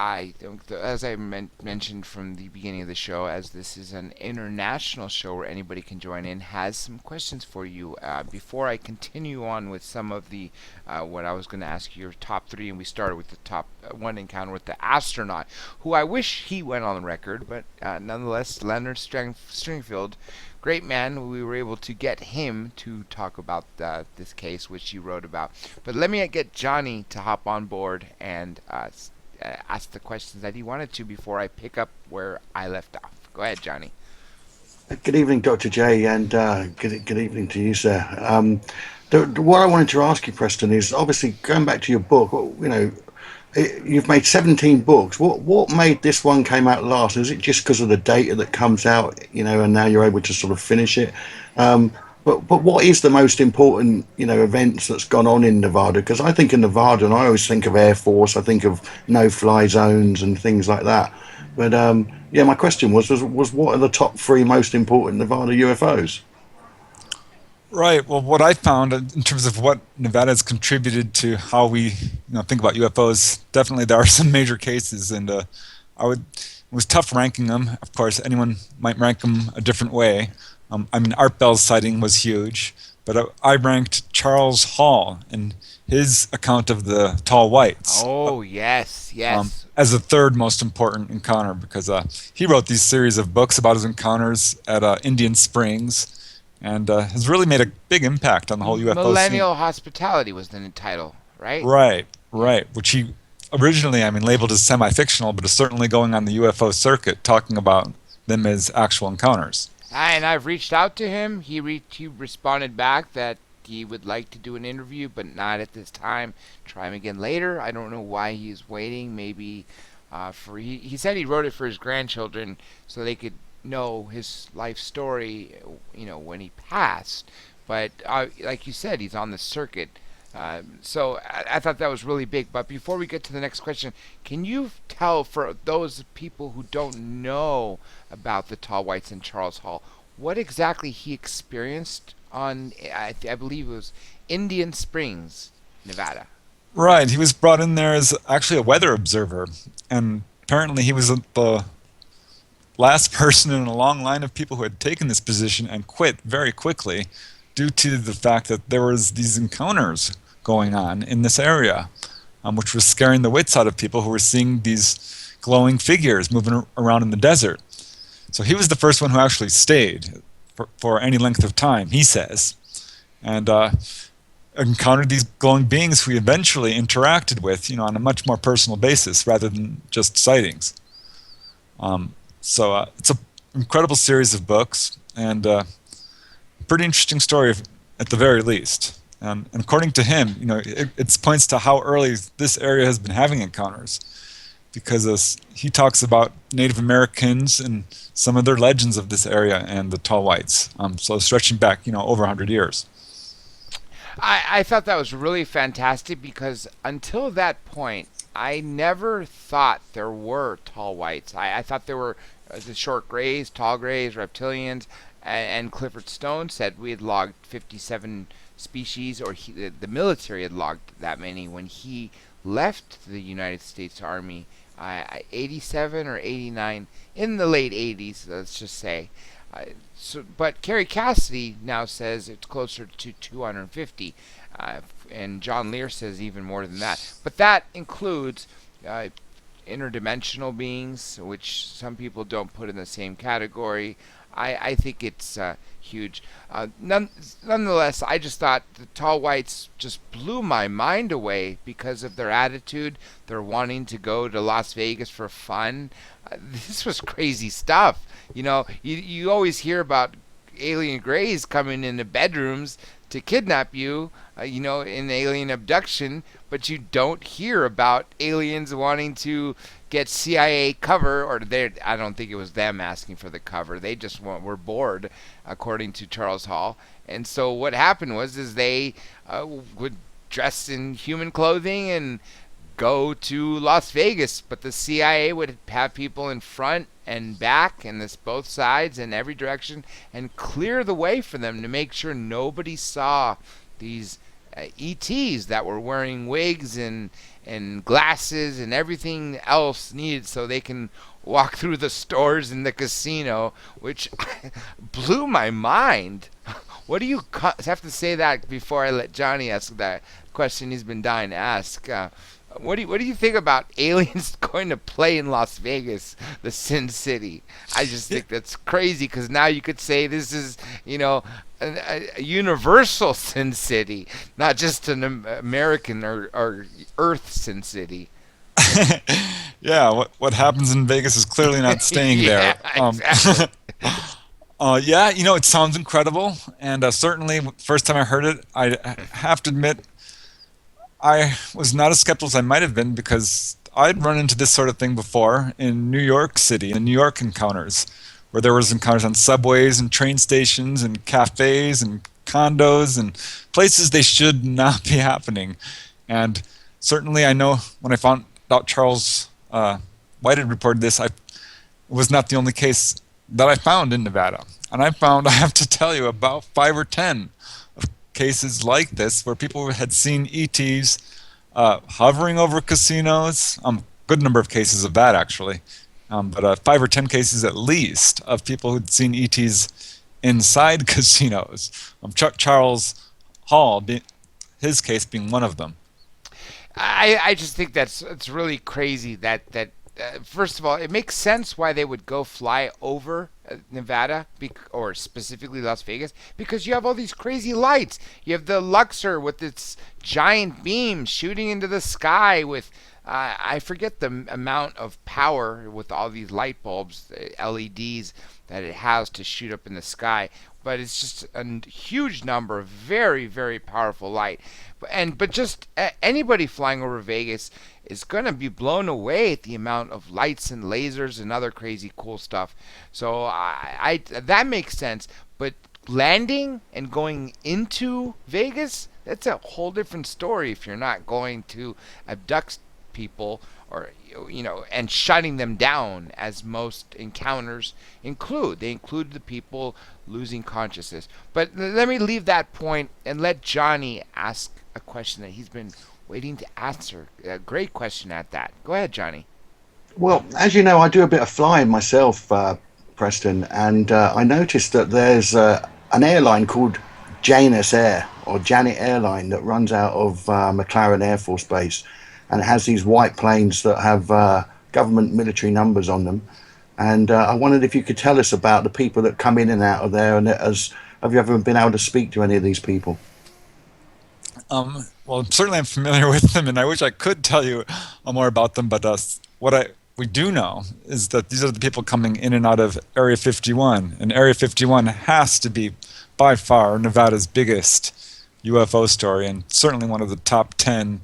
as I mentioned from the beginning of the show, as this is an international show where anybody can join in, has some questions for you. Before I continue on with some of the, what I was going to ask you, your top three, and we started with the top one encounter with the astronaut, who I wish he went on the record, but nonetheless, Leonard Stringfield, great man. We were able to get him to talk about this case, which he wrote about. But let me get Johnny to hop on board and ask the questions that he wanted to before I pick up where I left off. Go ahead, Johnny. Good evening, Dr. J, and good evening to you, sir. What I wanted to ask you, Preston, is obviously going back to your book. You've made 17 books. What made this one came out last? Is it just because of the data that comes out, and now you're able to sort of finish it? But what is the most important, events that's gone on in Nevada? Because I think in Nevada, and I always think of Air Force, I think of no-fly zones and things like that. But my question was what are the top three most important Nevada UFOs? Right. Well, what I found in terms of what Nevada has contributed to how we think about UFOs, definitely there are some major cases, and it was tough ranking them. Of course, anyone might rank them a different way. Art Bell's sighting was huge, but I ranked Charles Hall and his account of the tall whites. Oh, yes. As the third most important encounter, because he wrote these series of books about his encounters at Indian Springs, and has really made a big impact on the whole UFO Millennial scene. Hospitality was the title, right? Right. Which he originally, labeled as semi-fictional, but is certainly going on the UFO circuit, talking about them as actual encounters. And I've reached out to him. He responded back that he would like to do an interview, but not at this time. Try him again later. I don't know why he's waiting. Maybe he said he wrote it for his grandchildren so they could know his life story, when he passed. But like you said, he's on the circuit. So I thought that was really big. But before we get to the next question, can you tell, for those people who don't know about the tall whites and Charles Hall, what exactly he experienced on, I believe it was Indian Springs, Nevada? Right. He was brought in there as actually a weather observer, and apparently he was the last person in a long line of people who had taken this position and quit very quickly due to the fact that there was these encounters going on in this area, which was scaring the wits out of people who were seeing these glowing figures moving around in the desert. So he was the first one who actually stayed for any length of time, he says, and encountered these glowing beings who he eventually interacted with, on a much more personal basis rather than just sightings. So it's an incredible series of books, and pretty interesting story at the very least. And according to him, it points to how early this area has been having encounters, because he talks about Native Americans and some of their legends of this area and the tall whites. So stretching back, over 100 years. I thought that was really fantastic, because until that point, I never thought there were tall whites. I thought there were the short grays, tall grays, reptilians, and Clifford Stone said we had logged 57 species, or the military had logged that many when he left the United States Army, 87 or 89, in the late 80s, let's just say. But Kerry Cassidy now says it's closer to 250, and John Lear says even more than that. But that includes interdimensional beings, which some people don't put in the same category. I think it's huge. Nonetheless, I just thought the tall whites just blew my mind away because of their attitude. They're wanting to go to Las Vegas for fun. This was crazy stuff. You always hear about alien greys coming into bedrooms to kidnap you, in alien abduction, but you don't hear about aliens wanting to get CIA cover, or I don't think it was them asking for the cover. They just were bored, according to Charles Hall. And so what happened is they would dress in human clothing and go to Las Vegas, but the CIA would have people in front and back and both sides in every direction and clear the way for them to make sure nobody saw these ETs that were wearing wigs and glasses and everything else needed so they can walk through the stores in the casino, which blew my mind. What do you have to say that before I let Johnny ask that question he's been dying to ask? What do you think about aliens going to play in Las Vegas, the Sin City? I just think that's crazy because now you could say this is, a universal Sin City, not just an American or Earth Sin City. Yeah, what happens in Vegas is clearly not staying there. Exactly. Yeah, it sounds incredible, and certainly first time I heard it, I have to admit I was not as skeptical as I might have been because I'd run into this sort of thing before in New York City, in New York encounters, where there was encounters on subways and train stations and cafes and condos and places they should not be happening. And certainly I know when I found out Charles White had reported this, it was not the only case that I found in Nevada. And I have to tell you, about 5 or 10 cases like this where people had seen ETs hovering over casinos. Good number of cases of that, actually. But 5 or 10 cases at least of people who'd seen ETs inside casinos. Charles Hall, his case being one of them. I just think it's really crazy that first of all, it makes sense why they would go fly over Nevada, or specifically Las Vegas, because you have all these crazy lights. You have the Luxor with its giant beam shooting into the sky with, I forget the amount of power with all these light bulbs, LEDs, that it has to shoot up in the sky. But it's just a huge number of very, very powerful light. But just anybody flying over Vegas is going to be blown away at the amount of lights and lasers and other crazy cool stuff. So that makes sense. But landing and going into Vegas, that's a whole different story if you're not going to abduct people or and shutting them down, as most encounters include. They include the people losing consciousness. But let me leave that point and let Johnny ask a question that he's been waiting to answer. A great question at that. Go ahead, Johnny. Well, as you know, I do a bit of flying myself, Preston, and I noticed that there's an airline called Janus Air, or Janet Airline, that runs out of McLaren Air Force Base, and it has these white planes that have government military numbers on them. And I wondered if you could tell us about the people that come in and out of there, and have you ever been able to speak to any of these people? Well, certainly I'm familiar with them, and I wish I could tell you more about them, but we do know is that these are the people coming in and out of Area 51, and Area 51 has to be by far Nevada's biggest UFO story, and certainly one of the top 10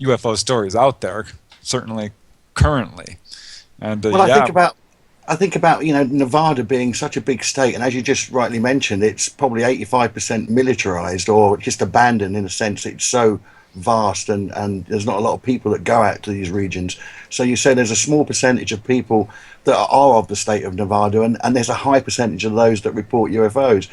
UFO stories out there, certainly currently. And well, I think about Nevada being such a big state, and as you just rightly mentioned, it's probably 85% militarized or just abandoned in a sense. It's so vast, and there's not a lot of people that go out to these regions. So you say there's a small percentage of people that are of the state of Nevada, and there's a high percentage of those that report UFOs.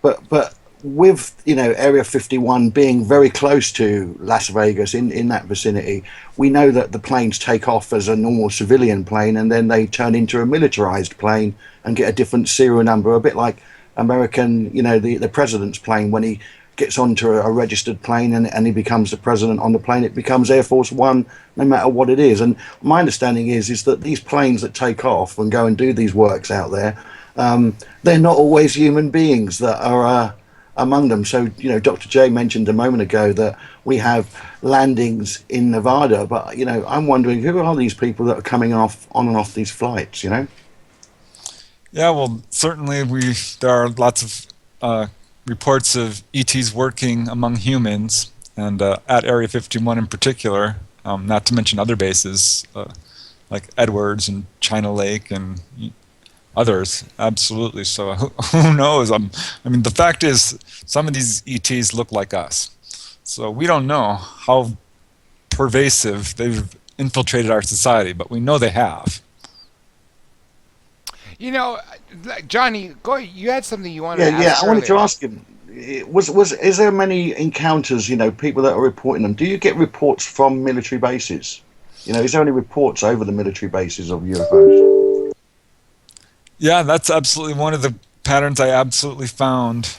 But with Area 51 being very close to Las Vegas, in that vicinity, we know that the planes take off as a normal civilian plane, and then they turn into a militarized plane and get a different serial number, a bit like American, the president's plane. When he gets onto a registered plane and he becomes the president on the plane, it becomes Air Force One, no matter what it is. And my understanding is that these planes that take off and go and do these works out there, they're not always human beings that are among them. So, Dr. J mentioned a moment ago that we have landings in Nevada, but, I'm wondering, who are these people that are coming on and off these flights, Yeah, well, certainly there are lots of reports of ETs working among humans, and at Area 51 in particular, not to mention other bases like Edwards and China Lake and others. Absolutely. So who knows? I mean, the fact is, some of these ETs look like us. So we don't know how pervasive they've infiltrated our society, but we know they have. You know, Johnny, go. You had something you wanted Yeah, to yeah. ask I wanted to earlier. ask him. Is there many encounters? People that are reporting them. Do you get reports from military bases? Is there any reports over the military bases of UFOs? Yeah, that's absolutely one of the patterns I absolutely found,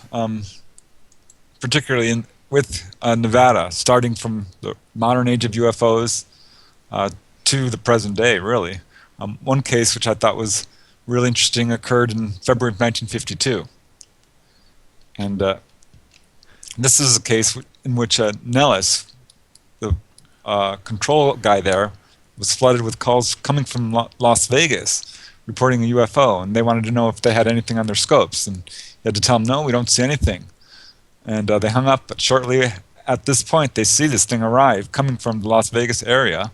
particularly with Nevada, starting from the modern age of UFOs to the present day, really. One case which I thought was really interesting occurred in February of 1952. And this is a case in which Nellis, the control guy there, was flooded with calls coming from Las Vegas reporting a UFO, and they wanted to know if they had anything on their scopes. And he had to tell them, no, we don't see anything. And they hung up, but shortly at this point, they see this thing arrive coming from the Las Vegas area.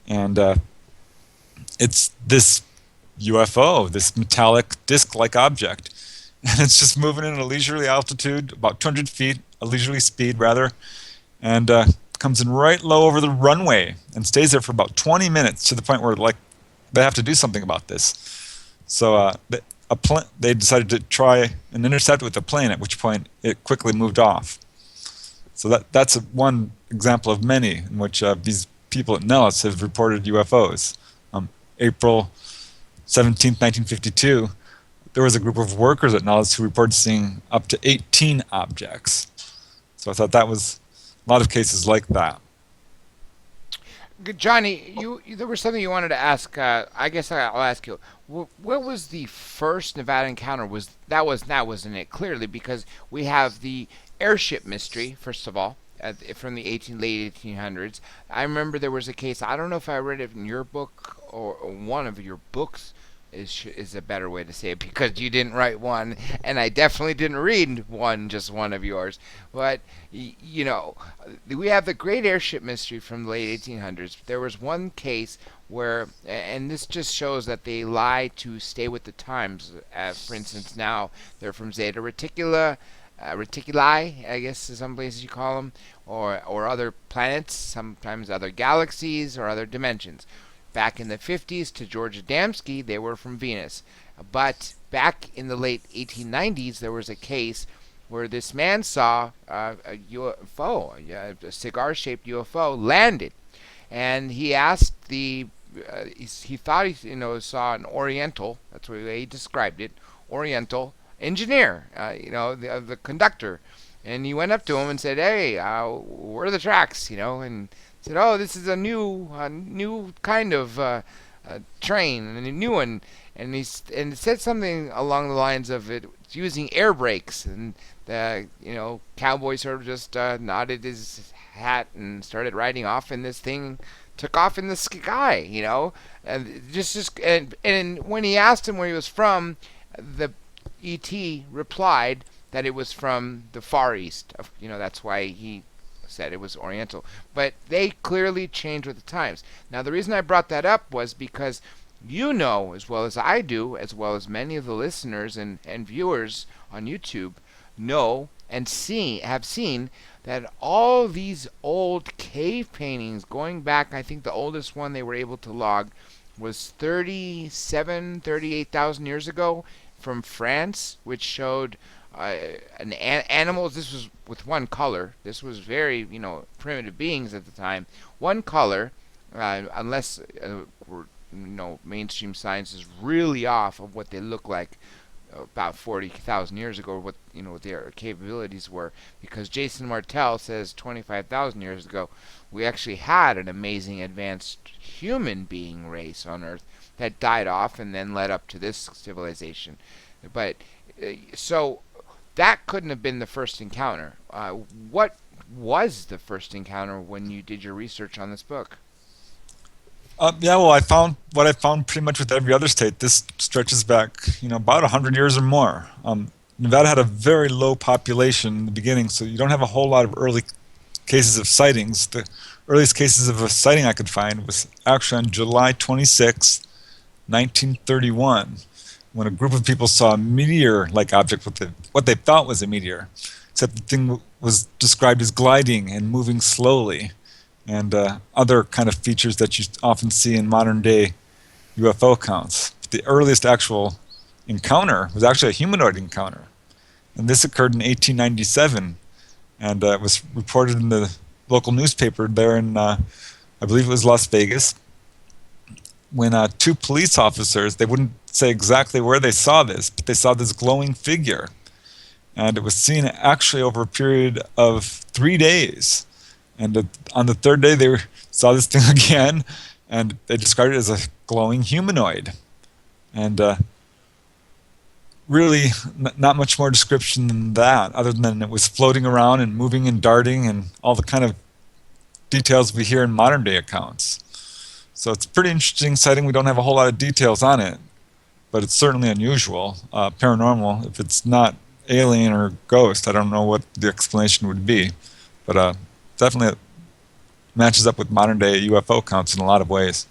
And it's this UFO, this metallic disc-like object. And it's just moving in a leisurely altitude, about 200 feet, a leisurely speed rather, and comes in right low over the runway and stays there for about 20 minutes to the point where they have to do something about this. So they decided to try and intercept with a plane, at which point it quickly moved off. So that's one example of many in which these people at Nellis have reported UFOs. April 17th, 1952, there was a group of workers at Nellis who reported seeing up to 18 objects. So I thought that was a lot of cases like that. Johnny, there was something you wanted to ask. I guess I'll ask you. What was the first Nevada encounter? That wasn't it clearly, because we have the airship mystery first of all from the late 1800s. I remember there was a case. I don't know if I read it in your book or one of your books. Is a better way to say it, because you didn't write one, and I definitely didn't read just one of yours. But we have the great airship mystery from the late 1800s. There was one case where, and this just shows that they lie to stay with the times. For instance, now they're from Zeta Reticuli, I guess in some places you call them, or other planets, sometimes other galaxies or other dimensions. Back in the 50s to George Adamski, they were from Venus. But back in the late 1890s, there was a case where this man saw a UFO, a cigar-shaped UFO, landed. And he asked he thought he saw an Oriental, that's the way he described it, Oriental engineer, the conductor. And he went up to him and said, hey, where are the tracks, and said, "Oh, this is a new kind of train, and a new one." And it said something along the lines of it using air brakes, and the cowboy sort of just nodded his hat and started riding off, and this thing took off in the sky, and when he asked him where he was from, the ET replied that it was from the Far East. That's why he said it was Oriental. But they clearly changed with the times. Now, the reason I brought that up was because as well as I do, as well as many of the listeners and viewers on YouTube know and have seen that all these old cave paintings going back, I think the oldest one they were able to log was 38,000 years ago from France, which showed animals. This was with one color. This was very, primitive beings at the time. One color, unless mainstream science is really off of what they look like about 40,000 years ago, what their capabilities were. Because Jason Martell says 25,000 years ago, we actually had an amazing advanced human being race on Earth that died off and then led up to this civilization. But so that couldn't have been the first encounter. What was the first encounter when you did your research on this book? I found pretty much with every other state. This stretches back, about 100 years or more. Nevada had a very low population in the beginning, so you don't have a whole lot of early cases of sightings. The earliest cases of a sighting I could find was actually on July 26, 1931, when a group of people saw a meteor-like object with what they thought was a meteor, except the thing was described as gliding and moving slowly, and other kind of features that you often see in modern-day UFO accounts. The earliest actual encounter was actually a humanoid encounter, and this occurred in 1897, and it was reported in the local newspaper there in, I believe it was Las Vegas, when two police officers, they wouldn't say exactly where they saw this, but they saw this glowing figure. And it was seen actually over a period of 3 days. And on the third day, they saw this thing again, and they described it as a glowing humanoid. And really, not much more description than that, other than it was floating around and moving and darting and all the kind of details we hear in modern day accounts. So it's a pretty interesting sighting. We don't have a whole lot of details on it, but it's certainly unusual, paranormal. If it's not alien or ghost, I don't know what the explanation would be, but definitely matches up with modern day UFO accounts in a lot of ways.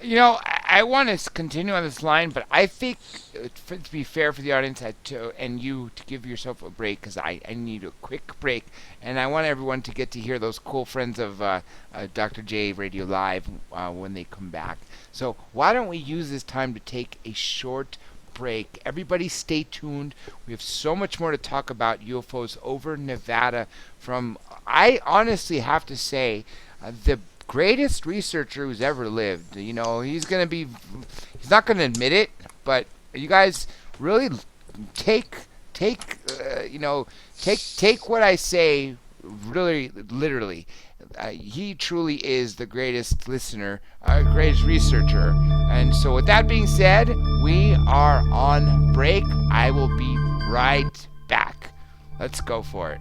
You know, I want to continue on this line, but I think to be fair for the audience and you to give yourself a break, because I need a quick break, and I want everyone to get to hear those cool friends of Dr. J Radio Live when they come back. So why don't we use this time to take a short break? Everybody stay tuned. We have so much more to talk about UFOs over Nevada from, I honestly have to say, the greatest researcher who's ever lived. You know, he's not gonna admit it, but you guys really take what I say really literally. He truly is the greatest listener, greatest researcher. And so with that being said, we are on break. I will be right back. Let's go for it.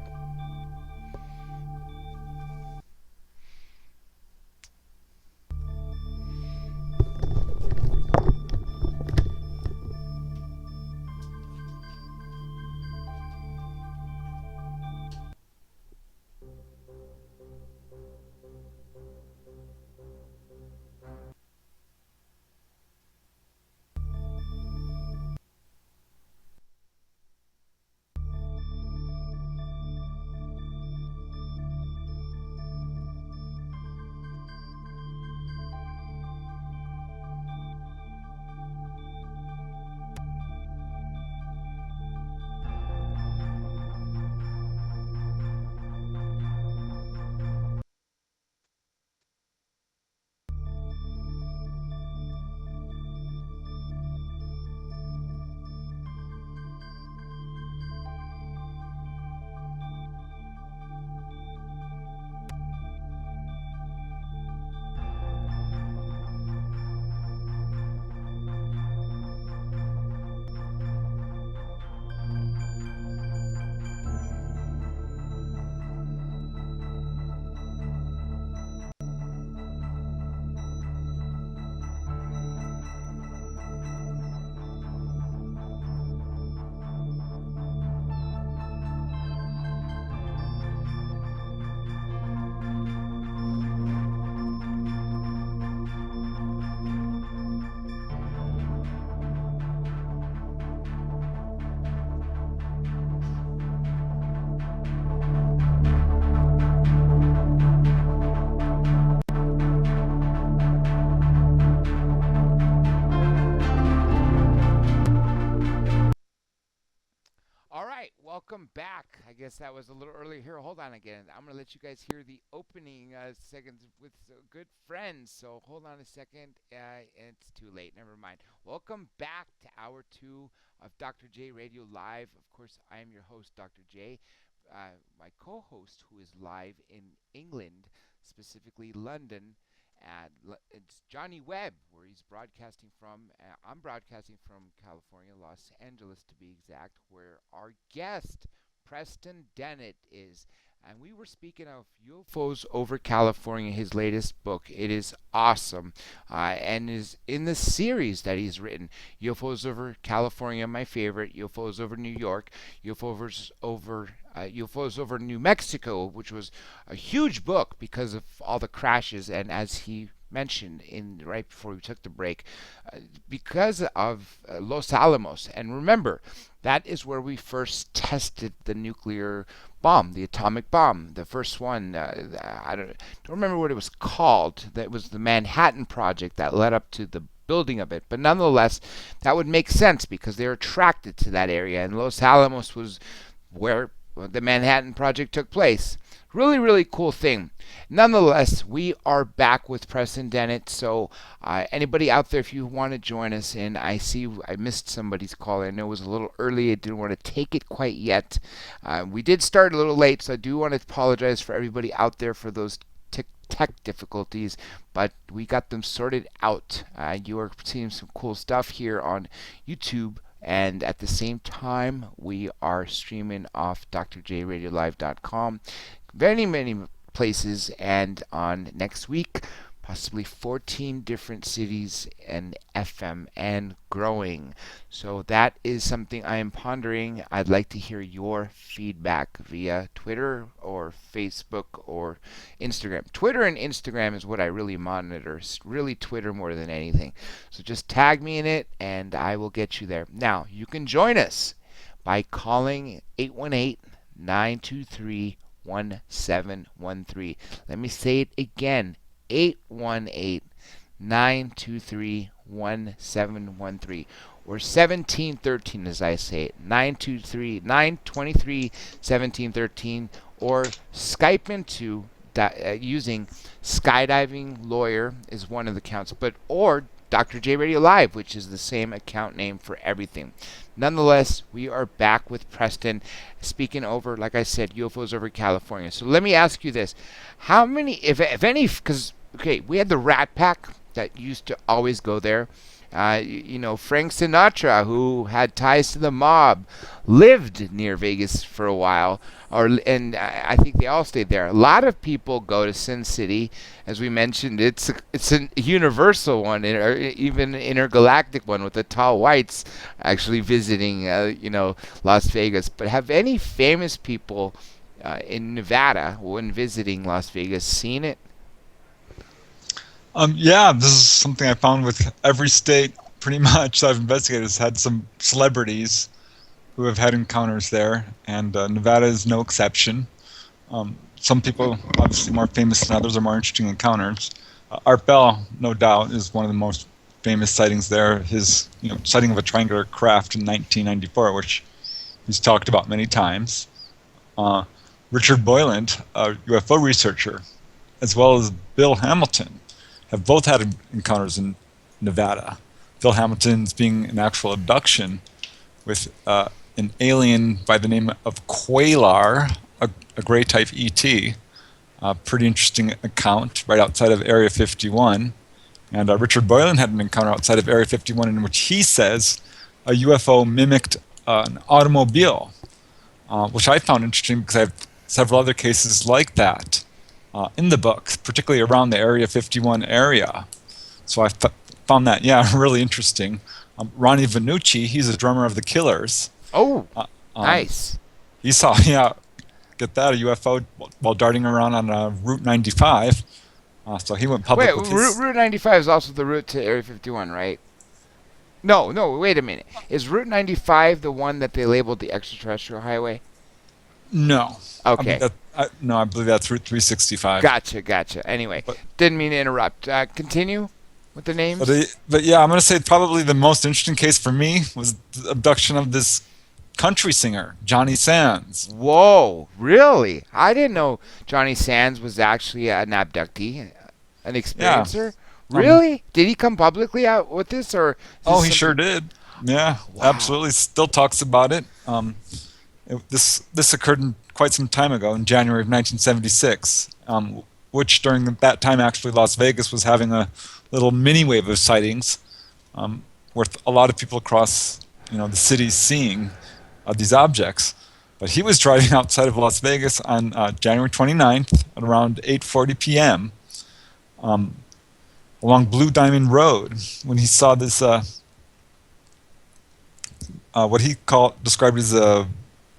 All right, welcome back. I guess that was a little early here. Hold on again. I'm going to let you guys hear the opening seconds with good friends. So hold on a second. It's too late. Never mind. Welcome back to hour 2 of Dr. J Radio Live. Of course, I am your host, Dr. J. My co-host, who is live in England, specifically London, and it's Johnny Webb, where he's broadcasting from. I'm broadcasting from California, Los Angeles to be exact, where our guest, Preston Dennett, is. And we were speaking of UFOs over California, his latest book. It is awesome, and is in the series that he's written. UFOs over California, my favorite. UFOs over New York. UFOs over New Mexico, which was a huge book because of all the crashes. And as he mentioned in right before we took the break, because of Los Alamos. And remember, that is where we first tested the nuclear bomb, the atomic bomb, the first one. I don't remember what it was called. That was the Manhattan Project that led up to the building of it. But nonetheless, that would make sense because they're attracted to that area, and Los Alamos was where the Manhattan Project took place. Really, really cool thing. Nonetheless, we are back with Preston Dennett. So, anybody out there, if you want to join us, and I see I missed somebody's call. I know it was a little early. I didn't want to take it quite yet. We did start a little late, so I do want to apologize for everybody out there for those tech difficulties, but we got them sorted out. You are seeing some cool stuff here on YouTube. And at the same time, we are streaming off drjradiolive.com, many places, and on next week, possibly 14 different cities and FM and growing. So that is something I am pondering. I'd like to hear your feedback via Twitter or Facebook or Instagram. Twitter and Instagram is what I really monitor. It's really Twitter more than anything. So just tag me in it and I will get you there. Now, you can join us by calling 818-923-1713. Let me say it again. 818-923-1713 or 1713 as I say it, 923-1713, or Skype into using Skydiving Lawyer is one of the accounts, or Dr. J Radio Live, which is the same account name for everything. Nonetheless, we are back with Preston speaking over, like I said, UFOs over California. So let me ask you this. How many, if any, because, okay, we had the Rat Pack that used to always go there. Frank Sinatra, who had ties to the mob, lived near Vegas for a while, and I think they all stayed there. A lot of people go to Sin City, as we mentioned. It's a universal one, or even an intergalactic one, with the tall whites actually visiting, Las Vegas. But have any famous people in Nevada, when visiting Las Vegas, seen it? Yeah, this is something I found with every state pretty much I've investigated. Has had some celebrities who have had encounters there, and Nevada is no exception. Some people, obviously more famous than others, are more interesting encounters. Art Bell, no doubt, is one of the most famous sightings there. His sighting of a triangular craft in 1994, which he's talked about many times. Richard Boyland, a UFO researcher, as well as Bill Hamilton, have both had encounters in Nevada. Bill Hamilton's being an actual abduction with an alien by the name of Qualar, a gray type ET. Pretty interesting account right outside of Area 51. And Richard Boylan had an encounter outside of Area 51 in which he says a UFO mimicked an automobile, which I found interesting because I have several other cases like that in the book, particularly around the Area 51 area. So I found that, really interesting. Ronnie Vannucci, he's a drummer of the Killers. Oh, nice. He saw, get that, a UFO while darting around on Route 95. So he went public with his... Route 95 is also the route to Area 51, right? No, wait a minute. Is Route 95 the one that they labeled the extraterrestrial highway? No. Okay. I believe that's Route 365. Gotcha. Anyway, didn't mean to interrupt. Continue with the names. But I'm going to say probably the most interesting case for me was the abduction of this country singer, Johnny Sands. Whoa, really? I didn't know Johnny Sands was actually an abductee, an experiencer. Yeah. Really? Did he come publicly out with this, or? He sure did. Yeah, wow. Absolutely. Still talks about it. This occurred quite some time ago, in January of 1976, which during that time actually Las Vegas was having a little mini wave of sightings, with a lot of people across the city seeing these objects. But he was driving outside of Las Vegas on January 29th at around 8:40 p.m. Along Blue Diamond Road when he saw this, what he described as a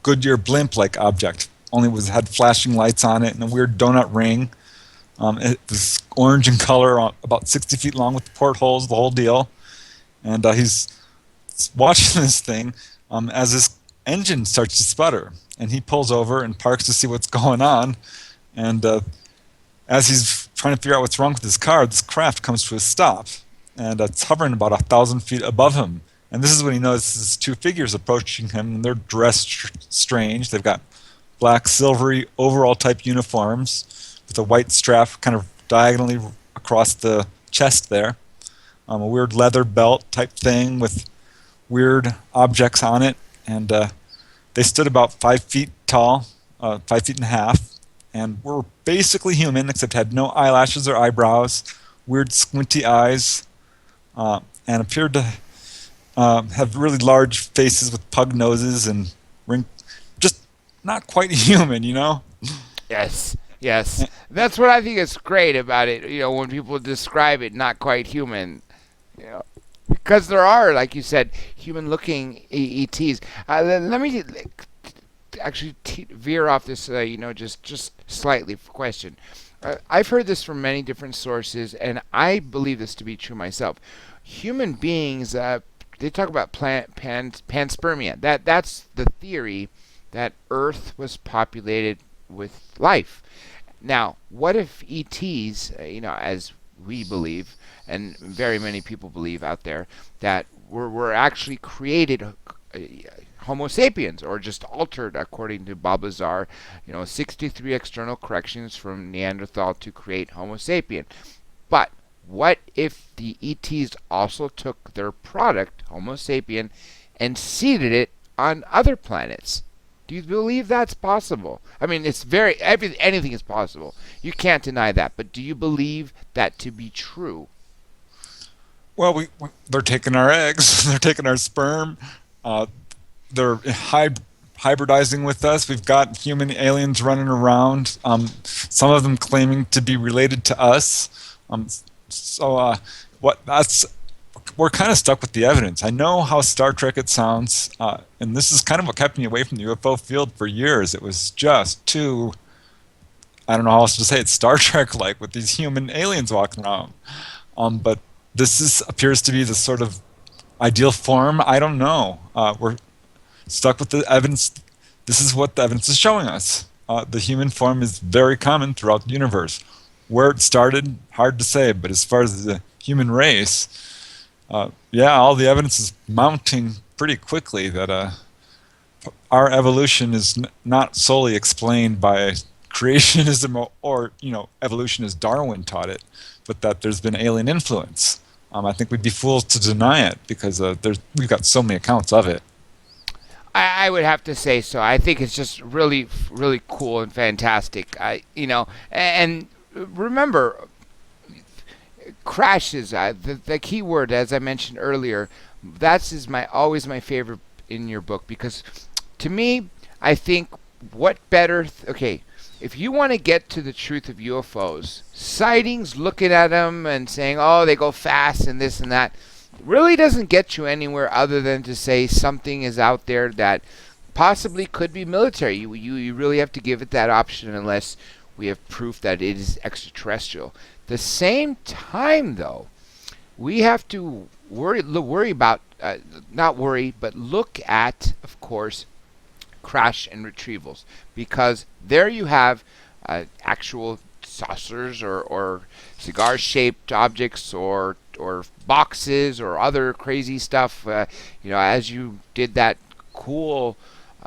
Goodyear blimp-like object. Only had flashing lights on it and a weird donut ring. It was orange in color, about 60 feet long with the portholes, the whole deal. And he's watching this thing as his engine starts to sputter. And he pulls over and parks to see what's going on. And as he's trying to figure out what's wrong with his car, this craft comes to a stop. And it's hovering about 1,000 feet above him. And this is when he notices two figures approaching him, and they're dressed strange. They've got black, silvery, overall-type uniforms with a white strap kind of diagonally across the chest there. A weird leather belt type thing with weird objects on it. And they stood about 5 feet tall, 5.5 feet, and were basically human, except had no eyelashes or eyebrows, weird squinty eyes, and appeared to have really large faces with pug noses and just not quite human, you know? Yes, yes. That's what I think is great about it, when people describe it not quite human. Because there are, like you said, human-looking ETs. Let me actually veer off this, just slightly question. I've heard this from many different sources, and I believe this to be true myself. Human beings, they talk about panspermia. That's the theory that Earth was populated with life. Now, what if ETs, as we believe, and very many people believe out there, that were actually created Homo sapiens, or just altered according to Bob Lazar, 63 external corrections from Neanderthal to create Homo sapien. But what if the ETs also took their product, Homo sapien, and seeded it on other planets? Do you believe that's possible? I mean, anything is possible. You can't deny that. But do you believe that to be true? Well, they're taking our eggs, they're taking our sperm, they're hybridizing with us. We've got human aliens running around, some of them claiming to be related to us. We're kind of stuck with the evidence. I know how Star Trek it sounds, and this is kind of what kept me away from the UFO field for years. It was just too, I don't know how else to say it, Star Trek-like with these human aliens walking around. But this appears to be the sort of ideal form. I don't know. We're stuck with the evidence. This is what the evidence is showing us. The human form is very common throughout the universe. Where it started, hard to say, but as far as the human race, all the evidence is mounting pretty quickly that our evolution is not solely explained by creationism or evolution as Darwin taught it, but that there's been alien influence. I think we'd be fools to deny it because we've got so many accounts of it. I would have to say so. I think it's just really, really cool and fantastic. And remember, crashes. The key word, as I mentioned earlier, that's always my favorite in your book, because to me, I think what better. If you want to get to the truth of UFOs, sightings, looking at them and saying, oh, they go fast and this and that, really doesn't get you anywhere other than to say something is out there that possibly could be military. You really have to give it that option unless we have proof that it is extraterrestrial. The same time, though, we have to worry about, not worry, but look at, of course, crash and retrievals, because there you have actual saucers or cigar-shaped objects or boxes or other crazy stuff. As you did that cool,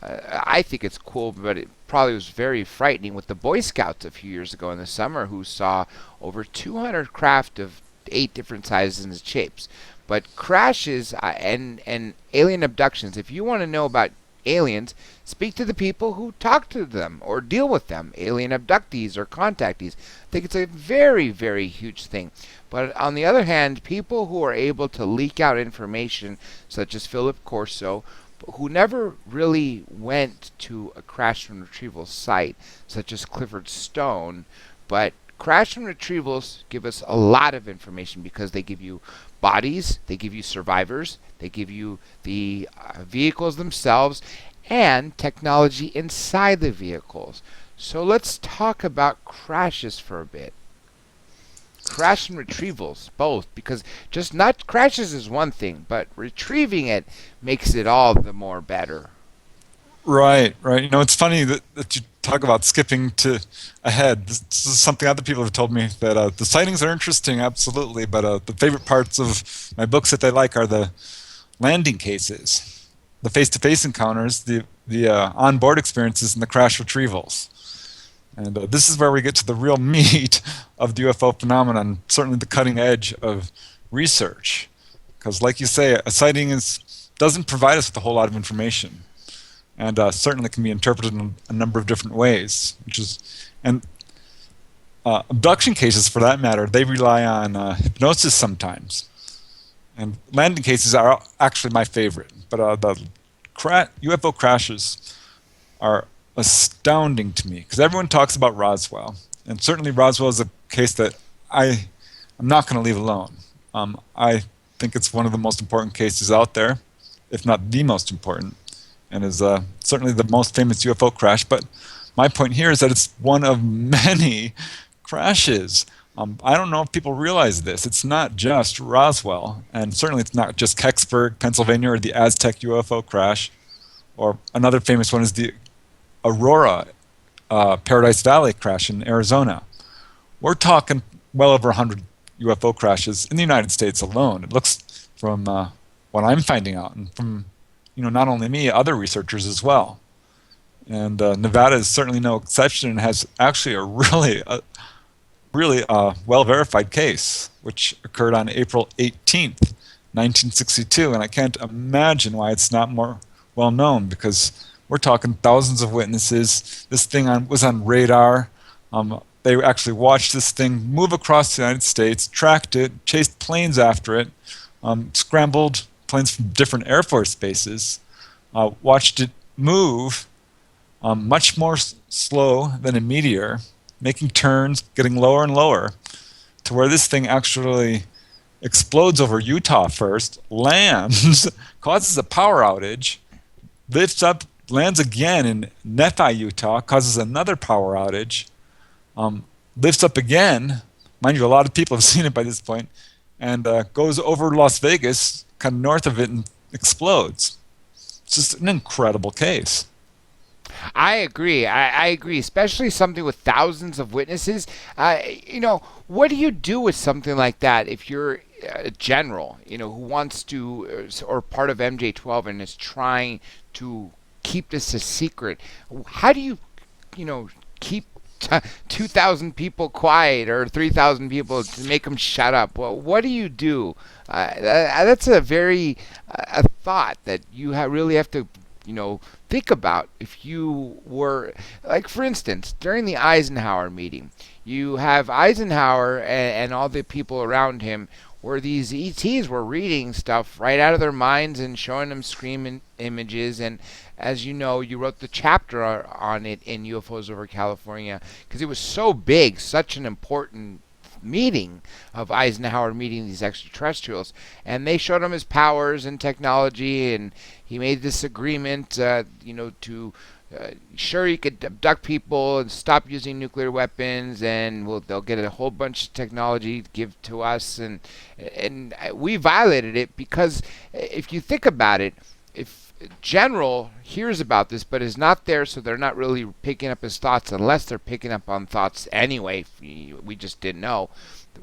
I think it's cool, but it probably was very frightening with the Boy Scouts a few years ago in the summer, who saw over 200 craft of 8 different sizes and shapes. But crashes and alien abductions, if you want to know about aliens, speak to the people who talk to them or deal with them, alien abductees or contactees. I think it's a very, very huge thing. But on the other hand, people who are able to leak out information, such as Philip Corso, who never really went to a crash and retrieval site, such as Clifford Stone, but crash and retrievals give us a lot of information because they give you bodies, they give you survivors, they give you the vehicles themselves, and technology inside the vehicles. So let's talk about crashes for a bit. Crash and retrievals, both, because just not crashes is one thing, but retrieving it makes it all the more better. Right, right. It's funny that you talk about skipping to ahead. This is something other people have told me, that the sightings are interesting, absolutely, but the favorite parts of my books that they like are the landing cases, the face-to-face encounters, the onboard experiences, and the crash retrievals. And this is where we get to the real meat of the UFO phenomenon, certainly the cutting edge of research. Because like you say, a sighting doesn't provide us with a whole lot of information. And certainly can be interpreted in a number of different ways. Abduction cases, for that matter, they rely on hypnosis sometimes. And landing cases are actually my favorite. But the UFO crashes are astounding to me, because everyone talks about Roswell, and certainly Roswell is a case that I'm not going to leave alone. I think it's one of the most important cases out there, if not the most important, and is certainly the most famous UFO crash. But my point here is that it's one of many crashes. I don't know if people realize this. It's not just Roswell, and certainly it's not just Kecksburg, Pennsylvania, or the Aztec UFO crash, or another famous one is the Aurora Paradise Valley crash in Arizona. We're talking well over 100 UFO crashes in the United States alone. It looks, from what I'm finding out, and from not only me, other researchers as well. And Nevada is certainly no exception, and has actually a really well-verified case, which occurred on April 18th, 1962, and I can't imagine why it's not more well known, because we're talking thousands of witnesses. This thing was on radar. They actually watched this thing move across the United States, tracked it, chased planes after it, scrambled planes from different Air Force bases, watched it move much more slow than a meteor, making turns, getting lower and lower, to where this thing actually explodes over Utah first, lands, causes a power outage, lifts up, lands again in Nephi, Utah, causes another power outage, lifts up again, mind you, a lot of people have seen it by this point, and goes over Las Vegas, kind of north of it, and explodes. It's just an incredible case. I agree. I agree, especially something with thousands of witnesses. What do you do with something like that if you're a general, who wants to, or part of MJ-12 and is trying to keep this a secret? How do you, keep 2,000 people quiet, or 3,000 people, to make them shut up? Well, what do you do? That's a very a thought that you really have to, think about. If you were, like, for instance, during the Eisenhower meeting, you have Eisenhower and all the people around him, where these ETs were reading stuff right out of their minds and showing them screen images. And as you know, you wrote the chapter on it in UFOs over California, because it was so big, such an important meeting of Eisenhower meeting these extraterrestrials, and they showed him his powers and technology, and he made this agreement, to sure he could abduct people and stop using nuclear weapons, and they'll get a whole bunch of technology to give to us, and we violated it, because if you think about it, if General hears about this but is not there, so they're not really picking up his thoughts, unless they're picking up on thoughts anyway, we just didn't know.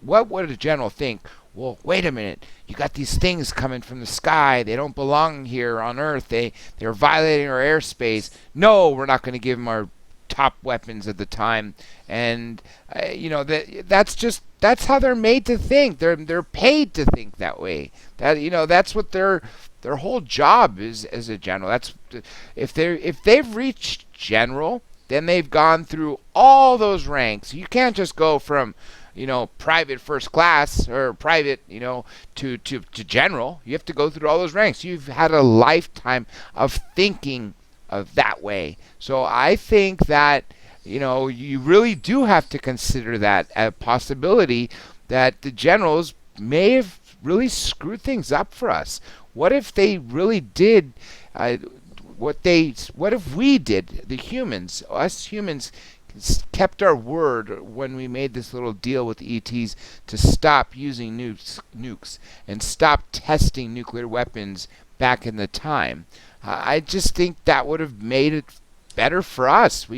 What would a general think? Well, wait a minute, you got these things coming from the sky, they don't belong here on Earth, they're violating our airspace. No, we're not going to give them our top weapons at the time. And that's how they're made to think. They're paid to think that way. That's what their whole job is as a general. That's if they've reached general, then they've gone through all those ranks. You can't just go from private first class or private, to general. You have to go through all those ranks. You've had a lifetime of thinking of that way. So I think that, you really do have to consider that a possibility that the generals may have really screwed things up for us. What if they really did what if we did, the humans, us humans, kept our word when we made this little deal with the ETs to stop using nukes and stop testing nuclear weapons back in the time? I just think that would have made it better for us.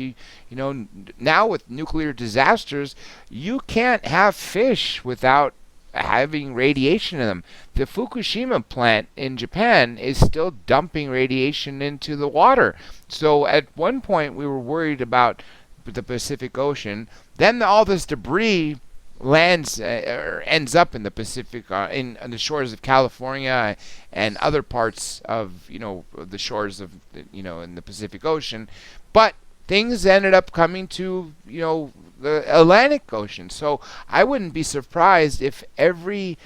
Now with nuclear disasters, you can't have fish without having radiation in them. The Fukushima plant in Japan is still dumping radiation into the water. So at one point we were worried about the Pacific Ocean. Then all this debris lands or ends up in the Pacific, on the shores of California and other parts of the shores of in the Pacific Ocean. But things ended up coming to the Atlantic Ocean. So I wouldn't be surprised if every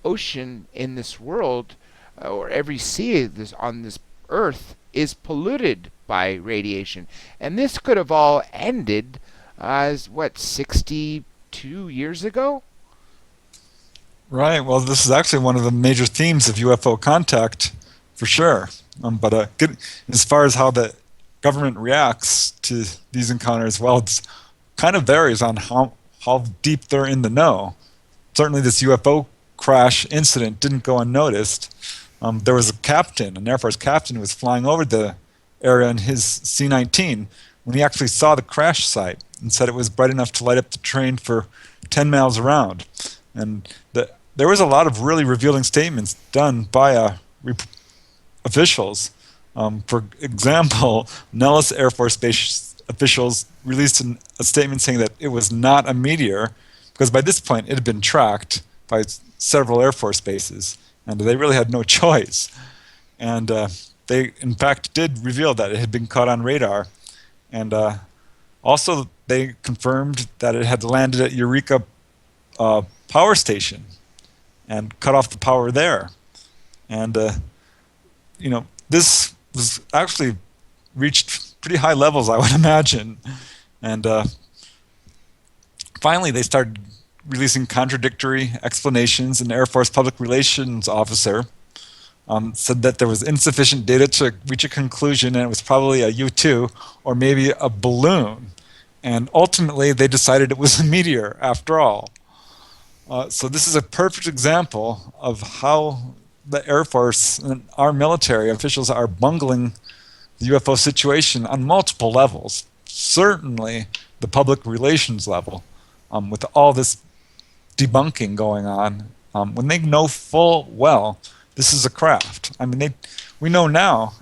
ocean in this world, or every sea on this earth, is polluted by radiation. And this could have all ended as 62 years ago? Right. Well, this is actually one of the major themes of UFO contact, for sure. But as far as how the government reacts to these encounters, well, it's kind of varies on how deep they're in the know. Certainly this UFO crash incident didn't go unnoticed. There was an Air Force captain who was flying over the area in his C-19 when he actually saw the crash site and said it was bright enough to light up the terrain for 10 miles around. And there was a lot of really revealing statements done by officials. For example, Nellis Air Force Base officials released a statement saying that it was not a meteor, because by this point it had been tracked by several Air Force bases, and they really had no choice. And they, in fact, did reveal that it had been caught on radar. And also they confirmed that it had landed at Eureka Power Station and cut off the power there. And, this was actually reached pretty high levels, I would imagine. And finally, they started releasing contradictory explanations. An Air Force public relations officer said that there was insufficient data to reach a conclusion, and it was probably a U-2 or maybe a balloon. And ultimately, they decided it was a meteor after all. So this is a perfect example of how the Air Force and our military officials are bungling the UFO situation on multiple levels. Certainly the public relations level, with all this debunking going on, when they know full well this is a craft. I mean, we know now,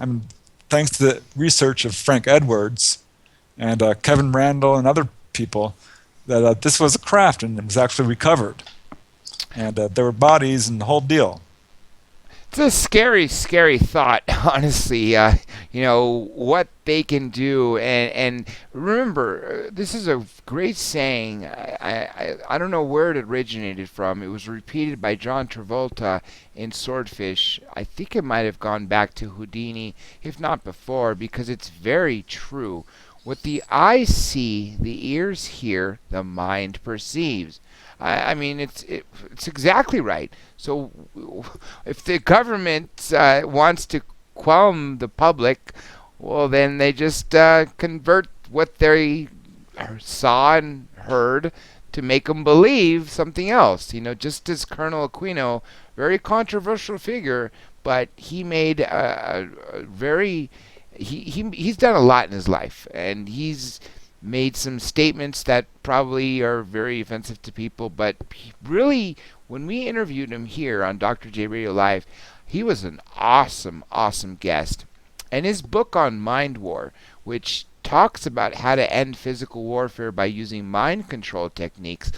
thanks to the research of Frank Edwards and Kevin Randall and other people, that this was a craft and it was actually recovered. And there were bodies and the whole deal. It's a scary, scary thought, honestly. What they can do, and remember, this is a great saying. I don't know where it originated from. It was repeated by John Travolta in Swordfish. I think it might have gone back to Houdini, if not before, because it's very true. What the eyes see, the ears hear, the mind perceives. It's exactly right. So if the government wants to qualm the public, well, then they just convert what they saw and heard to make them believe something else. Just as Colonel Aquino, very controversial figure, but he made a very... He's done a lot in his life, and he's made some statements that probably are very offensive to people, but really, when we interviewed him here on Dr. J Radio Live, he was an awesome, awesome guest. And his book on Mind War, which talks about how to end physical warfare by using mind control techniques,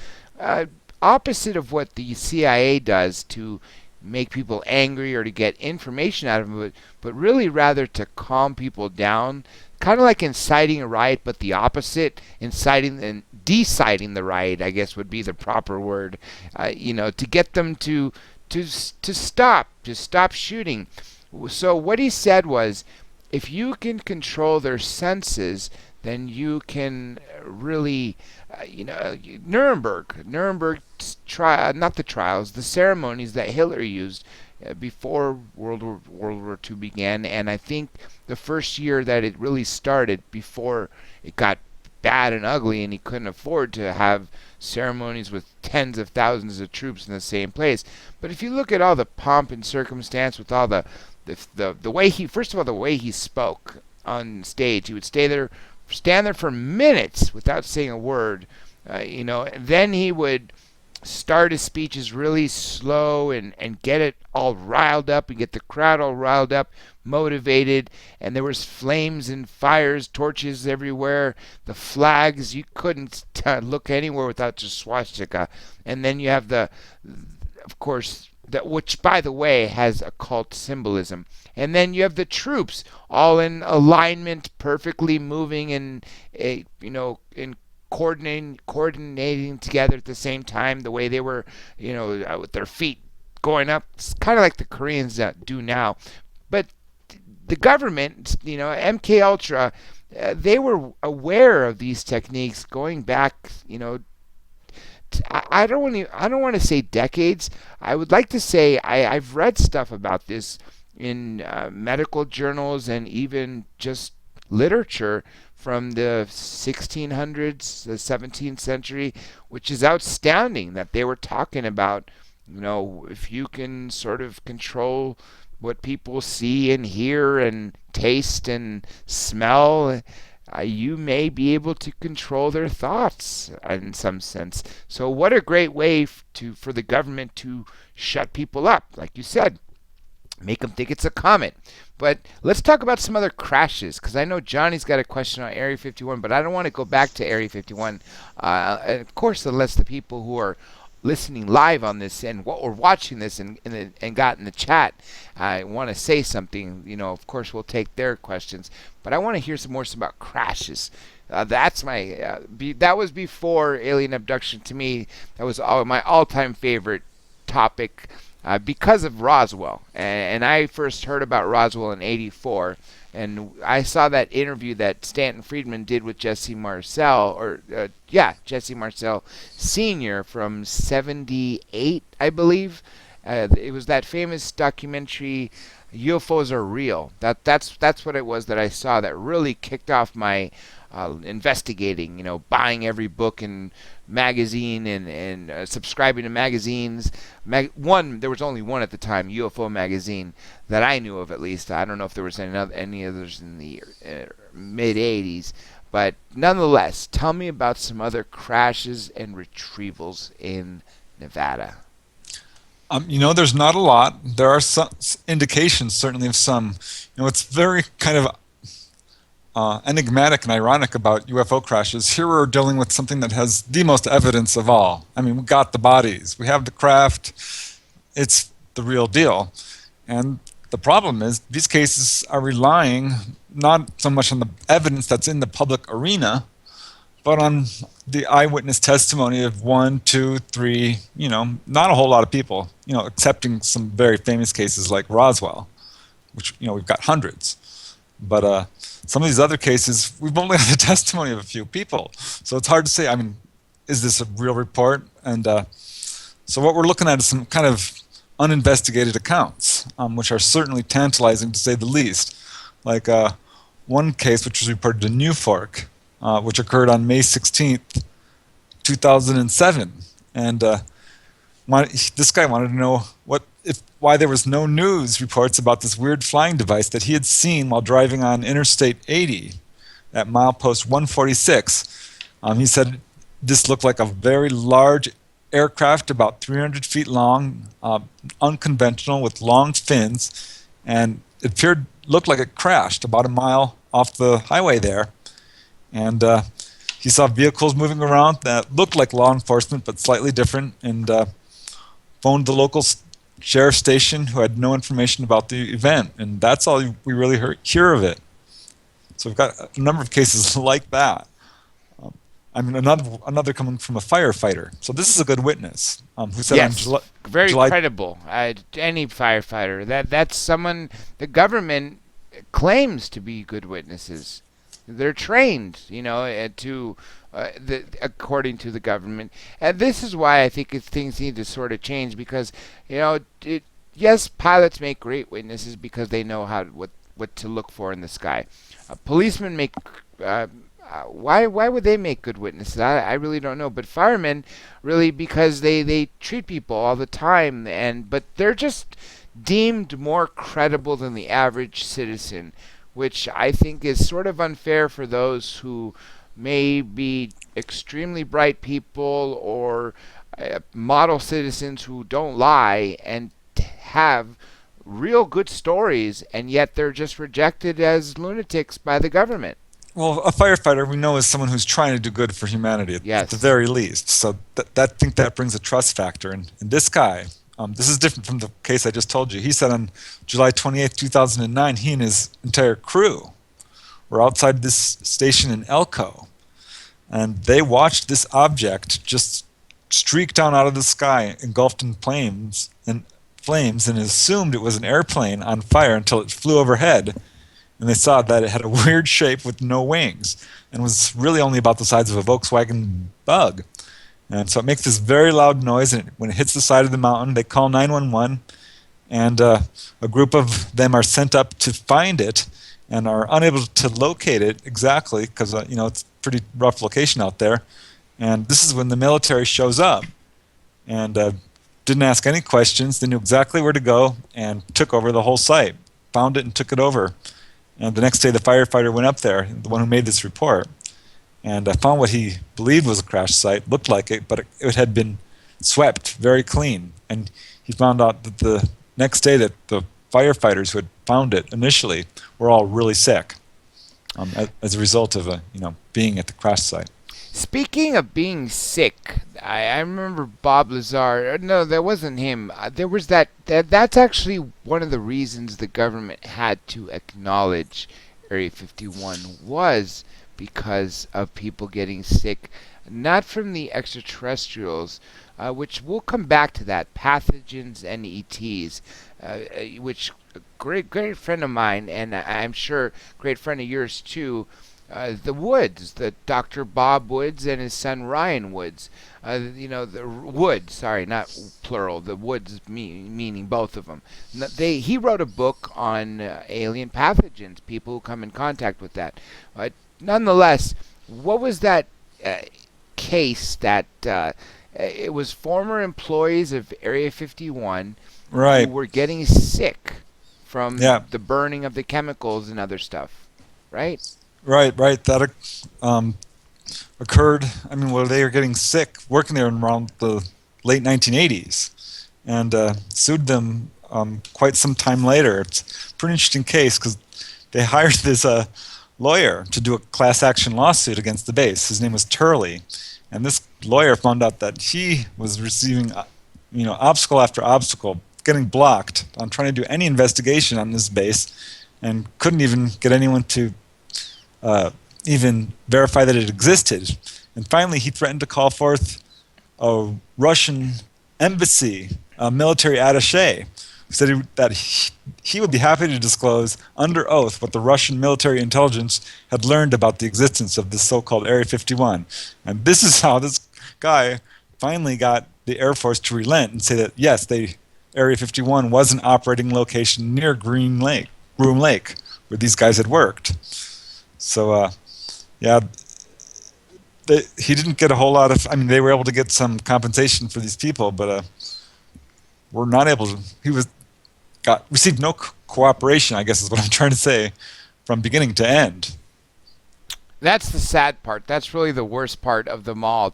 opposite of what the CIA does to make people angry or to get information out of them, but really rather to calm people down, kind of like inciting a riot, but the opposite, inciting and deciding the riot, I guess would be the proper word. To get them to stop shooting. So what he said was, if you can control their senses, then you can really, Nuremberg trial, not the trials, the ceremonies that Hitler used before World War II began, and I think the first year that it really started, before it got bad and ugly, and he couldn't afford to have ceremonies with tens of thousands of troops in the same place. But if you look at all the pomp and circumstance, with all the way he, first of all, the way he spoke on stage, he would stand there for minutes without saying a word, and then he would start his speeches really slow and get it all riled up and get the crowd all riled up, motivated, and there was flames and fires, torches everywhere, the flags, you couldn't look anywhere without just swastika. And then you have of course, which by the way has occult symbolism. And then you have the troops all in alignment, perfectly moving in coordinating together at the same time, the way they were, with their feet going up. It's kind of like the Koreans do now. But the government, MK Ultra, they were aware of these techniques going back, I don't want to say decades. I would like to say I've read stuff about this in medical journals and even just literature from the 1600s, the 17th century, which is outstanding that they were talking about, if you can sort of control what people see and hear and taste and smell, you may be able to control their thoughts in some sense. So what a great way for the government to shut people up, like you said. Make them think it's a comet. But let's talk about some other crashes, because I know Johnny's got a question on Area 51, but I don't want to go back to Area 51. And of course, unless the people who are listening live on this and or watching this and got in the chat want to say something, of course we'll take their questions. But I want to hear some more about crashes. That's that was before alien abduction. To me, that was my all-time favorite topic. Because of Roswell. And I first heard about Roswell in '84, and I saw that interview that Stanton Friedman did with Jesse Marcel, Jesse Marcel Sr. from '78, I believe. It was that famous documentary, UFOs Are Real. That's what it was that I saw that really kicked off my investigating, buying every book and magazine and subscribing to magazines. There was only one at the time, UFO magazine, that I knew of at least. I don't know if there was any others in the mid 80s. But nonetheless, tell me about some other crashes and retrievals in Nevada. There's not a lot. There are some indications, certainly, of some. It's very kind of enigmatic and ironic about UFO crashes. Here we're dealing with something that has the most evidence of all. I mean, we got the bodies, we have the craft, it's the real deal. And the problem is these cases are relying not so much on the evidence that's in the public arena, but on the eyewitness testimony of 1, 2, 3, not a whole lot of people, excepting some very famous cases like Roswell, which, we've got hundreds. But some of these other cases, we've only had the testimony of a few people. So it's hard to say, is this a real report? And so what we're looking at is some kind of uninvestigated accounts, which are certainly tantalizing to say the least. Like one case which was reported to New Fork, which occurred on May 16th, 2007. And this guy wanted to know why there was no news reports about this weird flying device that he had seen while driving on Interstate 80 at milepost 146. He said this looked like a very large aircraft, about 300 feet long, unconventional with long fins, and it looked like it crashed about a mile off the highway there. And he saw vehicles moving around that looked like law enforcement but slightly different, and phoned the local sheriff's station, who had no information about the event, and that's all we really hear of it. So we've got a number of cases like that. I mean, another coming from a firefighter. So this is a good witness who said on Yes, very July. credible. Any firefighter. That's someone the government claims to be good witnesses. They're trained, according to the government. And this is why I think things need to sort of change because, yes, pilots make great witnesses because they know what to look for in the sky. Policemen make why would they make good witnesses? I really don't know. But firemen really because they treat people all the time but they're just deemed more credible than the average citizen, which I think is sort of unfair for those who may be extremely bright people or model citizens who don't lie and have real good stories, and yet they're just rejected as lunatics by the government. Well, a firefighter we know is someone who's trying to do good for humanity at the very least. So I think that brings a trust factor. And this guy, this is different from the case I just told you. He said on July 28th, 2009, he and his entire crew were outside this station in Elko, and they watched this object just streak down out of the sky, engulfed in flames, and assumed it was an airplane on fire until it flew overhead. And they saw that it had a weird shape with no wings and was really only about the size of a Volkswagen Bug. And so it makes this very loud noise, and when it hits the side of the mountain, they call 911, and a group of them are sent up to find it and are unable to locate it exactly because it's a pretty rough location out there. And this is when the military shows up and didn't ask any questions. They knew exactly where to go and took over the whole site, found it and took it over. And the next day, the firefighter went up there, the one who made this report, and found what he believed was a crash site, looked like it, but it had been swept very clean. And he found out that the next day that the firefighters who had found it initially were all really sick as a result of being at the crash site. Speaking of being sick, I remember Bob Lazar. No, that wasn't him. There was that's actually one of the reasons the government had to acknowledge Area 51 was because of people getting sick, not from the extraterrestrials, which we'll come back to that, pathogens and ETs, which a great friend of mine, and I'm sure great friend of yours too, the Woods, the Dr. Bob Woods and his son Ryan Woods. The Woods, sorry, not plural. The Woods meaning both of them. He wrote a book on alien pathogens, people who come in contact with that. Nonetheless, what was that case that it was former employees of Area 51 right, who were getting sick from the burning of the chemicals and other stuff, right? Right. That occurred. I mean, well, they were getting sick working there around the late 1980s, and sued them quite some time later. It's a pretty interesting case because they hired this lawyer to do a class action lawsuit against the base. His name was Turley, and this lawyer found out that he was receiving, obstacle after obstacle, getting blocked on trying to do any investigation on this base, and couldn't even get anyone to even verify that it existed. And finally, he threatened to call forth a Russian embassy, a military attaché, who said that he would be happy to disclose under oath what the Russian military intelligence had learned about the existence of this so-called Area 51. And this is how this guy finally got the Air Force to relent and say that, yes, Area 51 was an operating location near Groom Lake, where these guys had worked. So, he didn't get a whole lot of. I mean, they were able to get some compensation for these people, but were not able to. Received no cooperation, I guess is what I'm trying to say, from beginning to end. That's the sad part. That's really the worst part of them all.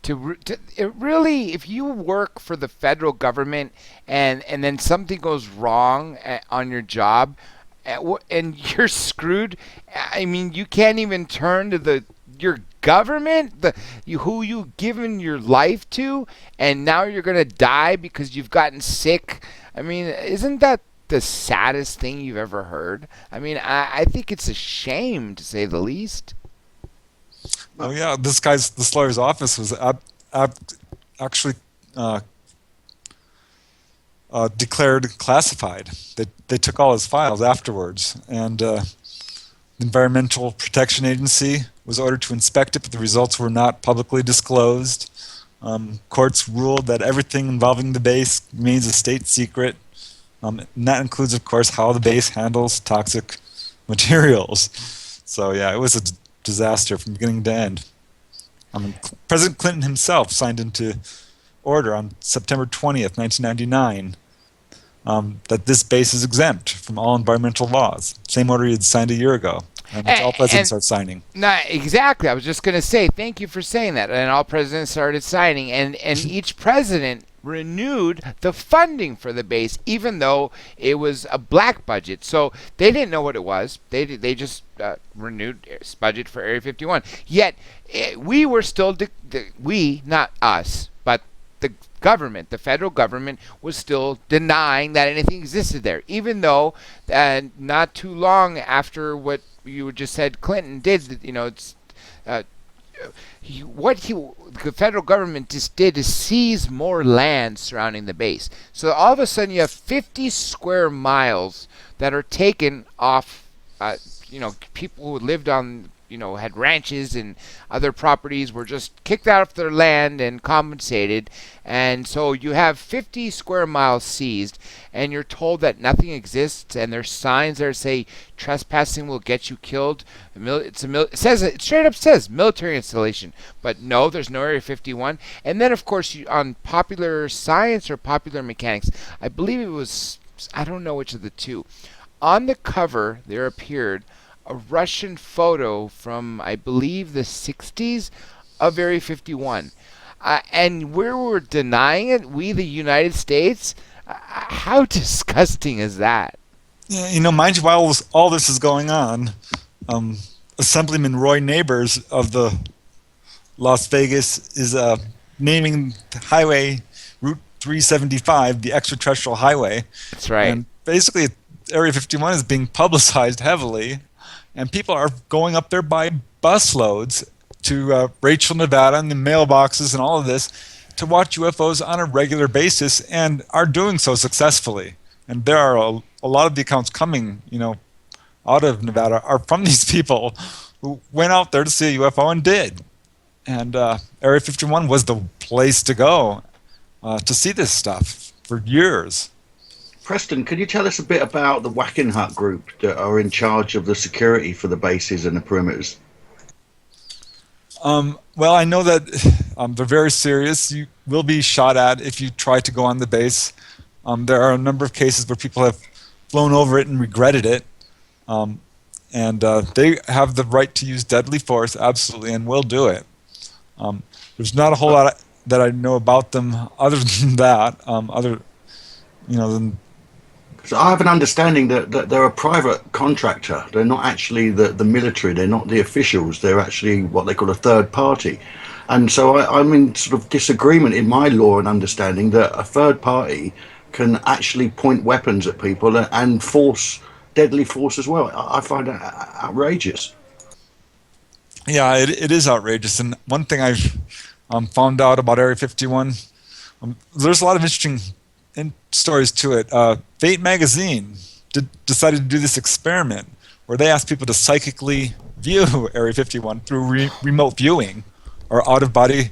Really, if you work for the federal government and then something goes wrong on your job, and you're screwed. I mean, you can't even turn to your government, who you given your life to, and now you're gonna die because you've gotten sick. I mean, isn't that the saddest thing you've ever heard? I mean, I think it's a shame, to say the least. Oh yeah, this lawyer's office was actually declared classified. They took all his files afterwards, and the Environmental Protection Agency was ordered to inspect it, but the results were not publicly disclosed. Courts ruled that everything involving the base remains a state secret, and that includes, of course, how the base handles toxic materials. So yeah, it was a disaster from beginning to end. President Clinton himself signed into order on September 20th, 1999, that this base is exempt from all environmental laws. Same order he had signed a year ago, and which all presidents are signing. Not exactly. I was just going to say, thank you for saying that. And all presidents started signing, and each president renewed the funding for the base, even though it was a black budget. So they didn't know what it was. They just renewed its budget for Area 51. Yet we were still we, not us, but the government, the federal government, was still denying that anything existed there, even though not too long after what you just said Clinton did, it's the federal government just did is seize more land surrounding the base. So all of a sudden you have 50 square miles that are taken off, people who lived on, had ranches and other properties were just kicked out of their land and compensated. And so you have 50 square miles seized, and you're told that nothing exists, and there's signs that say trespassing will get you killed. It straight up says military installation, but no, there's no Area 51. And then, of course, on Popular Science or Popular Mechanics, I believe it was, I don't know which of the two, on the cover there appeared a Russian photo from, I believe, the 60s of Area 51. And we were denying it, we, the United States. How disgusting is that? Yeah, mind you, while all this is going on, Assemblyman Roy Neighbors of the Las Vegas is naming the highway Route 375 the extraterrestrial highway. That's right. And basically, Area 51 is being publicized heavily, and people are going up there by busloads to Rachel, Nevada, and the mailboxes and all of this to watch UFOs on a regular basis, and are doing so successfully. And there are a lot of the accounts coming, out of Nevada are from these people who went out there to see a UFO and did. And Area 51 was the place to go to see this stuff for years. Preston, can you tell us a bit about the Wackenhut group that are in charge of the security for the bases and the perimeters? Well, I know that they're very serious. You will be shot at if you try to go on the base. There are a number of cases where people have flown over it and regretted it. And they have the right to use deadly force, absolutely, and will do it. There's not a whole lot that I know about them other than that, than... So I have an understanding that they're a private contractor. They're not actually the military. They're not the officials. They're actually what they call a third party. And so I'm in sort of disagreement in my law and understanding that a third party can actually point weapons at people and force deadly force as well. I find that outrageous. Yeah, it is outrageous. And one thing I've found out about Area 51, there's a lot of interesting stories to it. Fate magazine decided to do this experiment where they asked people to psychically view Area 51 through remote viewing or out-of-body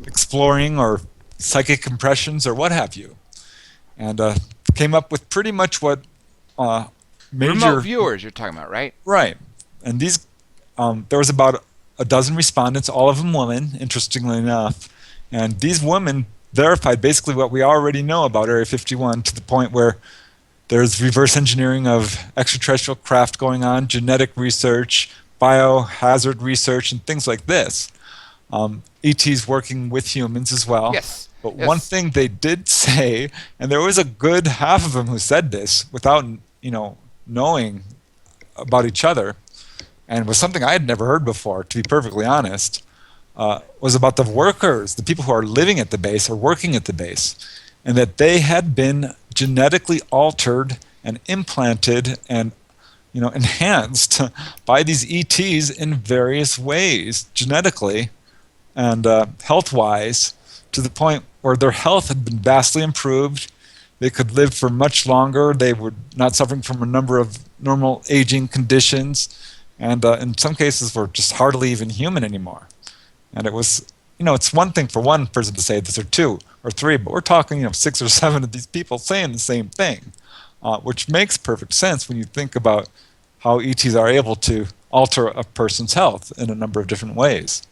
exploring or psychic impressions or what have you. And came up with pretty much what major... Remote viewers you're talking about, right? Right. And these, there was about a dozen respondents, all of them women, interestingly enough. And these women verified basically what we already know about Area 51 to the point where there's reverse engineering of extraterrestrial craft going on, genetic research, biohazard research, and things like this. ET's working with humans as well. Yes. But one thing they did say, and there was a good half of them who said this without, knowing about each other, and it was something I had never heard before, to be perfectly honest, was about the workers, the people who are living at the base or working at the base, and that they had been genetically altered and implanted and enhanced by these ETs in various ways, genetically and health-wise, to the point where their health had been vastly improved. They could live for much longer. They were not suffering from a number of normal aging conditions, and in some cases were just hardly even human anymore. And it was, it's one thing for one person to say this, or two or three, but we're talking, 6 or 7 of these people saying the same thing, which makes perfect sense when you think about how ETs are able to alter a person's health in a number of different ways.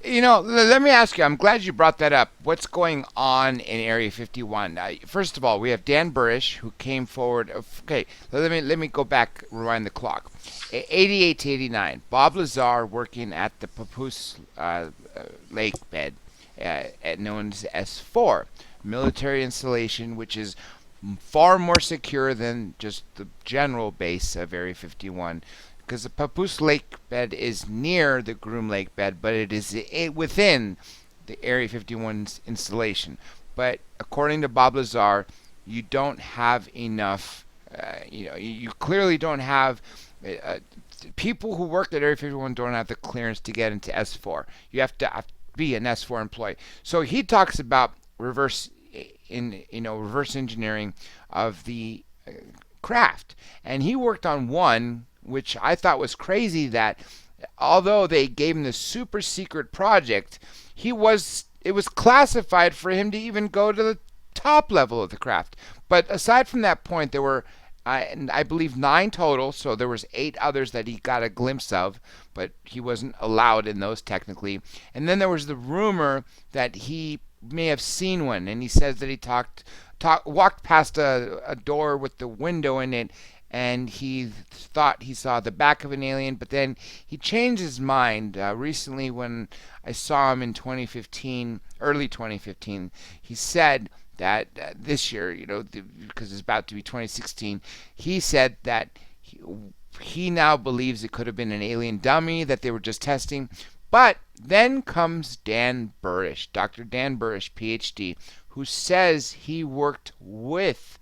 Let me ask you, I'm glad you brought that up. What's going on in Area 51? First of all, we have Dan Burrish, who came forward. Okay, let me go back, rewind the clock. 88 to 89, Bob Lazar working at the Papoose lake bed, known as S4, military installation, which is far more secure than just the general base of Area 51. Because the Papoose Lake bed is near the Groom Lake bed, but it is within the Area 51's installation. But according to Bob Lazar, you don't have enough. You clearly don't have. People who work at Area 51 don't have the clearance to get into S4. You have to be an S4 employee. So he talks about reverse engineering of the craft, and he worked on one which I thought was crazy, that although they gave him the super secret project, it was classified for him to even go to the top level of the craft. But aside from that point, there were I believe 9 total, so there was 8 others that he got a glimpse of, but he wasn't allowed in those technically. And then there was the rumor that he may have seen one, and he says that he walked past a door with the window in it, and he thought he saw the back of an alien, but then he changed his mind recently when I saw him in 2015, early 2015. He said that this year, because it's about to be 2016, he said that he now believes it could have been an alien dummy that they were just testing. But then comes Dan Burrish, Dr. Dan Burrish, PhD, who says he worked with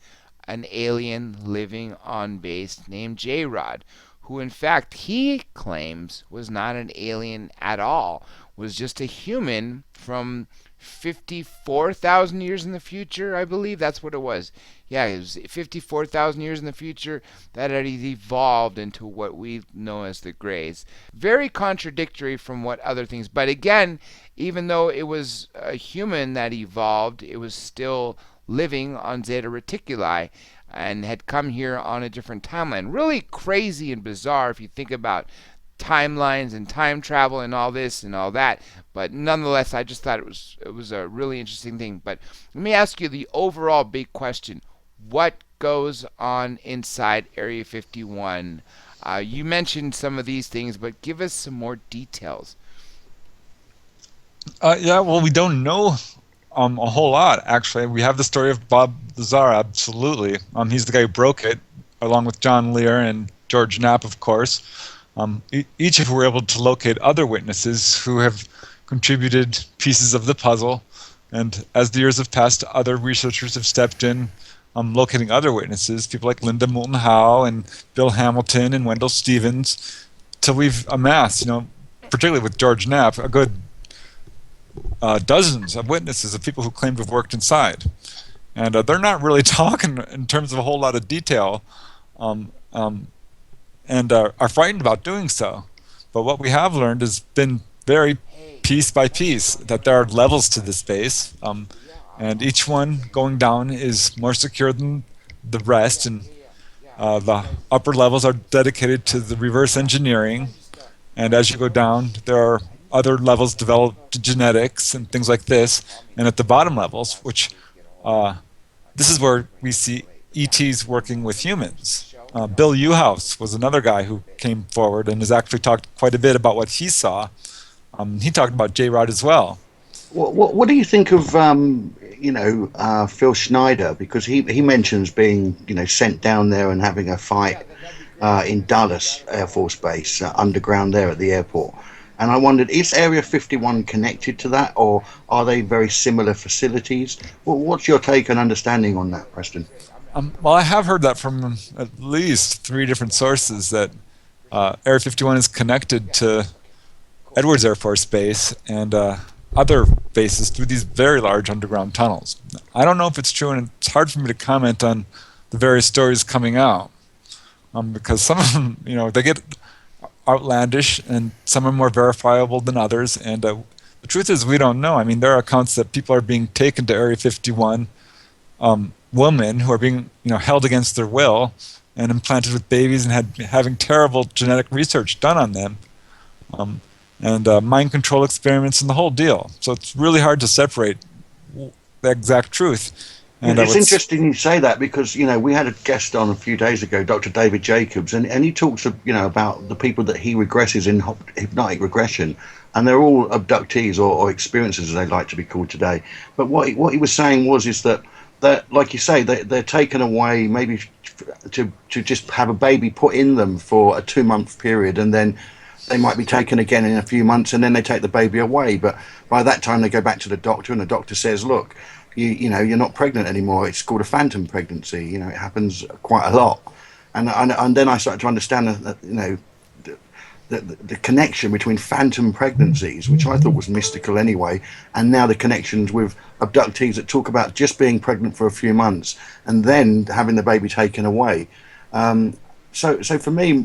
an alien living on base named J-Rod, who in fact he claims was not an alien at all, was just a human from 54,000 years in the future, I believe that's what it was. Yeah, it was 54,000 years in the future that had evolved into what we know as the Greys. Very contradictory from what other things, but again, even though it was a human that evolved, it was still living on Zeta Reticuli and had come here on a different timeline. Really crazy and bizarre if you think about timelines and time travel and all this and all that, but nonetheless I just thought it was a really interesting thing. But let me ask you the overall big question: what goes on inside Area 51? You mentioned some of these things, but give us some more details. Well, we don't know a whole lot, actually. We have the story of Bob Lazar, absolutely. He's the guy who broke it, along with John Lear and George Knapp, of course. Each of who were able to locate other witnesses who have contributed pieces of the puzzle. And as the years have passed, other researchers have stepped in, locating other witnesses, people like Linda Moulton Howe and Bill Hamilton and Wendell Stevens, till we've amassed, particularly with George Knapp, a good dozens of witnesses of people who claim to have worked inside. And they're not really talking in terms of a whole lot of detail, and are frightened about doing so. But what we have learned has been very piece by piece that there are levels to this base, and each one going down is more secure than the rest, and the upper levels are dedicated to the reverse engineering, and as you go down there are other levels developed to genetics and things like this, and at the bottom levels, which this is where we see ETs working with humans. Bill Uhouse was another guy who came forward and has actually talked quite a bit about what he saw. He talked about J-Rod as well. What do you think of Phil Schneider? Because he mentions being sent down there and having a fight in Dulles Air Force Base underground there at the airport. And I wondered, is Area 51 connected to that, or are they very similar facilities? What's your take and understanding on that, Preston? Well, I have heard that from at least 3 different sources that Area 51 is connected to Edwards Air Force Base and other bases through these very large underground tunnels. I don't know if it's true, and it's hard for me to comment on the various stories coming out because some of them, they get outlandish, and some are more verifiable than others. And the truth is, we don't know. I mean, there are accounts that people are being taken to Area 51, women who are being, held against their will and implanted with babies and having terrible genetic research done on them, and mind control experiments and the whole deal. So it's really hard to separate the exact truth. And it's interesting you say that because, we had a guest on a few days ago, Dr. David Jacobs, and he talks, about the people that he regresses in hypnotic regression, and they're all abductees or experiencers, as they like to be called today. But what he was saying is that, like you say, they're taken away maybe to just have a baby put in them for a 2-month period, and then they might be taken again in a few months, and then they take the baby away. But by that time, they go back to the doctor, and the doctor says, look, you're not pregnant anymore. It's called a phantom pregnancy. It happens quite a lot. And then I started to understand that, the connection between phantom pregnancies, which I thought was mystical anyway, and now the connections with abductees that talk about just being pregnant for a few months and then having the baby taken away. So for me,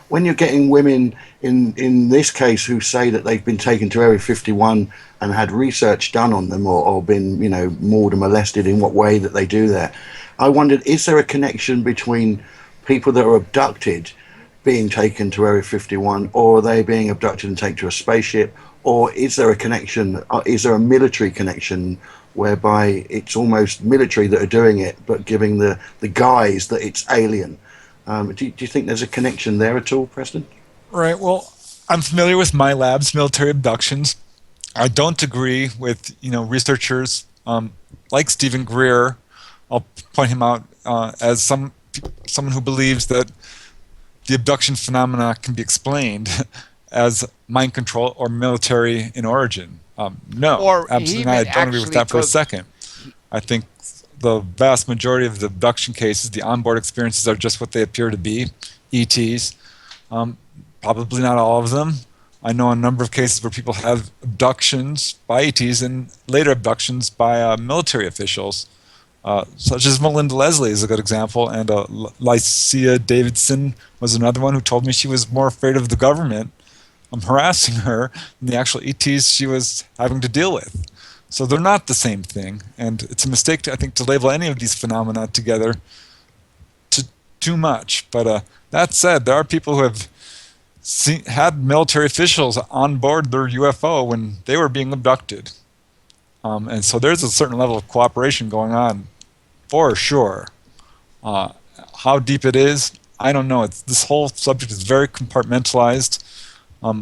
when you're getting women in this case who say that they've been taken to Area 51 and had research done on them or been, mauled and molested in what way that they do that, I wondered, is there a connection between people that are abducted being taken to Area 51, or are they being abducted and taken to a spaceship, or is there a connection, is there a military connection whereby it's almost military that are doing it but giving the guise that it's alien? Do you think there's a connection there at all, Preston? Right. Well, I'm familiar with my lab's military abductions. I don't agree with researchers like Stephen Greer. I'll point him out as someone who believes that the abduction phenomena can be explained as mind control or military in origin. No, or absolutely not. I don't agree with that for a second. I think the vast majority of the abduction cases, the onboard experiences, are just what they appear to be, ETs. Probably not all of them. I know a number of cases where people have abductions by ETs and later abductions by military officials, such as Melinda Leslie is a good example, and Lycia Davidson was another one who told me she was more afraid of the government harassing her than the actual ETs she was having to deal with. So they're not the same thing, and it's a mistake, I think, to label any of these phenomena together too much. But that said, there are people who have had military officials on board their UFO when they were being abducted. And so there's a certain level of cooperation going on, for sure. How deep it is, I don't know. This whole subject is very compartmentalized.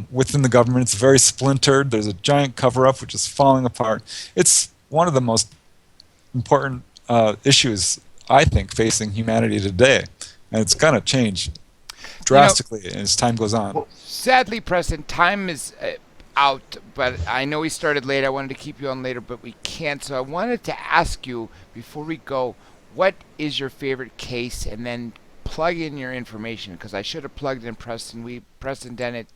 Within the government, it's very splintered. There's a giant cover-up which is falling apart. It's one of the most important issues, I think, facing humanity today. And it's going to change drastically as time goes on. Sadly, Preston, time is out, but I know we started late. I wanted to keep you on later, but we can't. So I wanted to ask you, before we go, what is your favorite case? And then plug in your information, because I should have plugged in Preston Dennett,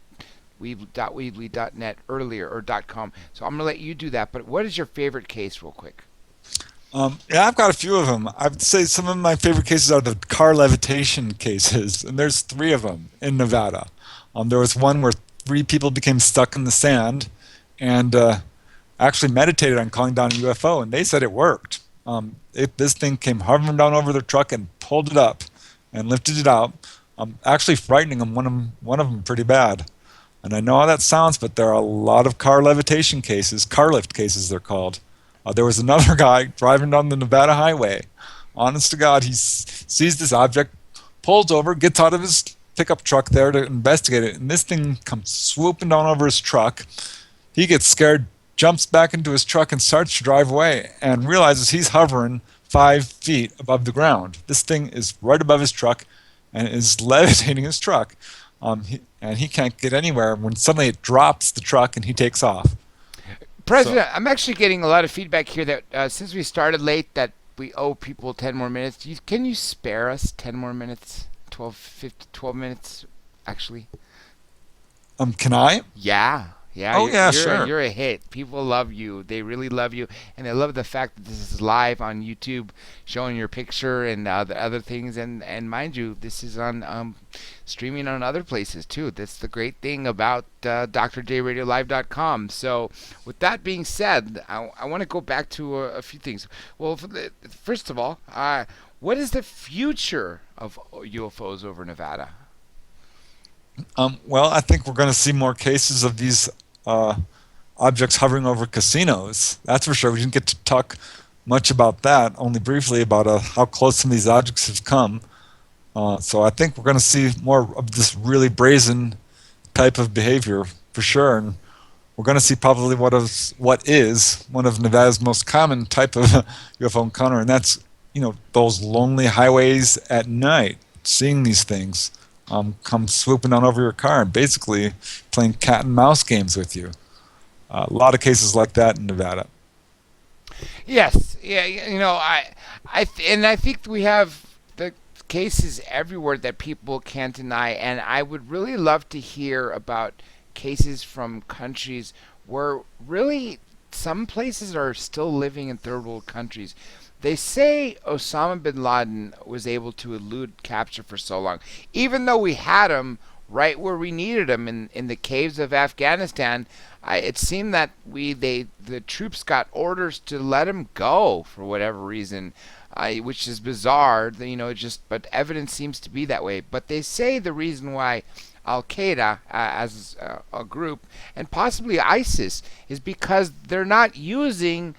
weebly.net earlier, or .com. So I'm going to let you do that. But what is your favorite case, real quick? Yeah, I've got a few of them. I would say some of my favorite cases are the car levitation cases, and there's 3 of them in Nevada. There was one where 3 people became stuck in the sand and actually meditated on calling down a UFO, and they said it worked. This thing came hovering down over their truck and pulled it up and lifted it out, actually frightening them, one of them pretty bad. And I know how that sounds, but there are a lot of car levitation cases, car lift cases they're called. There was another guy driving down the Nevada highway. Honest to God, he sees this object, pulls over, gets out of his pickup truck there to investigate it, and this thing comes swooping down over his truck. He gets scared, jumps back into his truck, and starts to drive away, and realizes he's hovering 5 feet above the ground. This thing is right above his truck and is levitating his truck. He can't get anywhere when suddenly it drops the truck and he takes off. President, I'm actually getting a lot of feedback here that since we started late, that we owe people 10 more minutes. Can you spare us 10 more minutes? 12 minutes, actually. Can I? Yeah, yeah, Oh yeah, sure. you're a hit. People love you. They really love you, and they love the fact that this is live on YouTube, showing your picture and the other things. And mind you, this is on streaming on other places too. That's the great thing about drjradiolive.com. So, with that being said, I want to go back to a few things. Well, first of all, what is the future of UFOs over Nevada? Well, I think we're going to see more cases of these objects hovering over casinos. That's for sure. We didn't get to talk much about that, only briefly about how close some of these objects have come. So I think we're going to see more of this really brazen type of behavior for sure. And we're going to see probably what is one of Nevada's most common type of UFO encounter, and that's those lonely highways at night, seeing these things come swooping on over your car and basically playing cat and mouse games with you. A lot of cases like that in Nevada. Yes, yeah, I think we have the cases everywhere that people can't deny, and I would really love to hear about cases from countries where really some places are still living in third world countries. They say Osama bin Laden was able to elude capture for so long, even though we had him right where we needed him in the caves of Afghanistan. It seemed that the troops got orders to let him go for whatever reason, which is bizarre. But evidence seems to be that way. But they say the reason why Al Qaeda as a group and possibly ISIS is because they're not using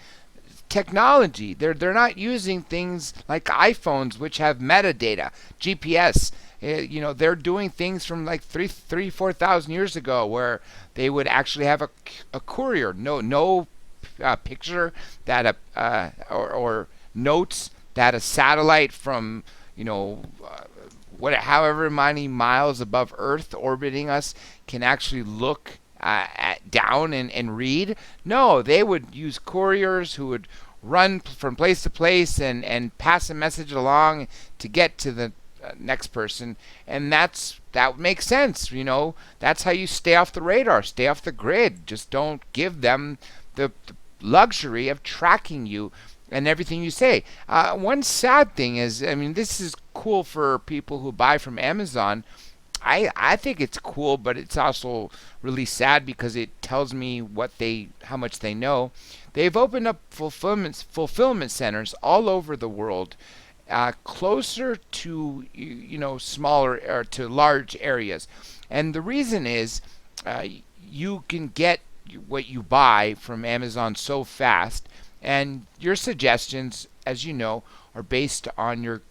technology. They're not using things like iPhones, which have metadata, GPS. They're doing things from like 4,000 years ago, where they would actually have a courier, no picture that or notes that a satellite from however many miles above Earth orbiting us can actually look down and read. No, they would use couriers who would run from place to place and pass a message along to get to the next person, and that makes sense. That's how you stay off the radar, stay off the grid. Just don't give them the luxury of tracking you and everything you say. One sad thing is, this is cool for people who buy from Amazon. I think it's cool, but it's also really sad because it tells me how much they know. They've opened up fulfillment centers all over the world, closer to smaller or to large areas, and the reason is you can get what you buy from Amazon so fast, and your suggestions, as you know, are based on your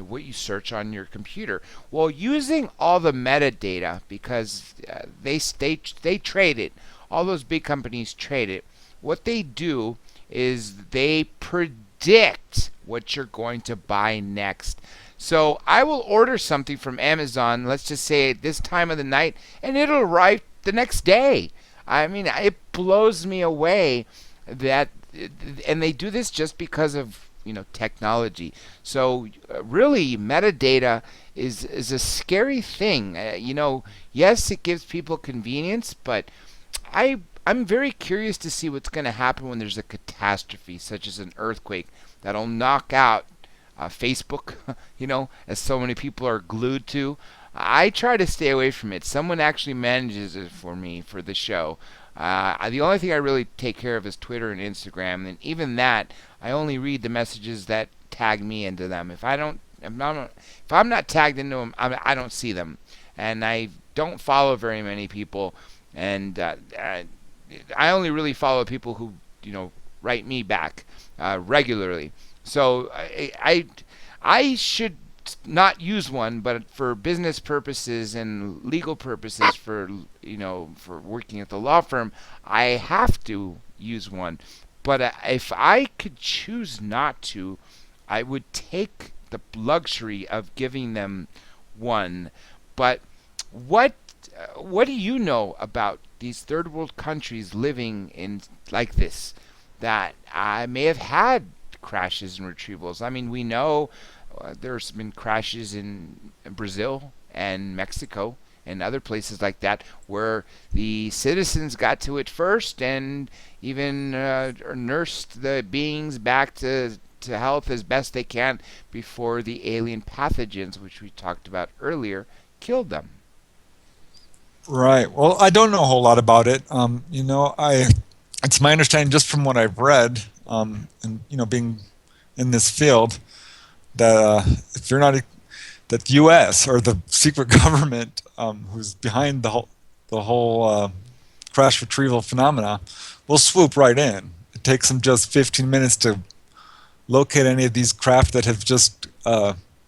what you search on your computer. Well, using all the metadata, because they trade it, all those big companies trade it. What they do is they predict what you're going to buy next. So I will order something from Amazon, let's just say at this time of the night, and it'll arrive the next day. It blows me away that, and they do this just because of technology. So really, metadata is a scary thing. Yes, it gives people convenience, but I'm very curious to see what's going to happen when there's a catastrophe, such as an earthquake, that'll knock out Facebook, as so many people are glued to. I try to stay away from it. Someone actually manages it for me for the show. The only thing I really take care of is Twitter and Instagram, and even that, I only read the messages that tag me into them. If I'm not tagged into them, I don't see them, and I don't follow very many people, and I only really follow people who write me back regularly. So I should not use one, but for business purposes and legal purposes, for working at the law firm, I have to use one. But if I could choose not to, I would take the luxury of giving them one. But what do you know about these third world countries living in like this, that I may have had crashes and retrievals. I mean, we know there's been crashes in Brazil and Mexico and other places like that where the citizens got to it first and even nursed the beings back to health as best they can before the alien pathogens, which we talked about earlier, killed them. Right. Well, I don't know a whole lot about it. It's my understanding just from what I've read, and being in this field, that if you're not that the U.S. or the secret government, who's behind the whole crash retrieval phenomena, will swoop right in. It takes them just 15 minutes to locate any of these craft that have just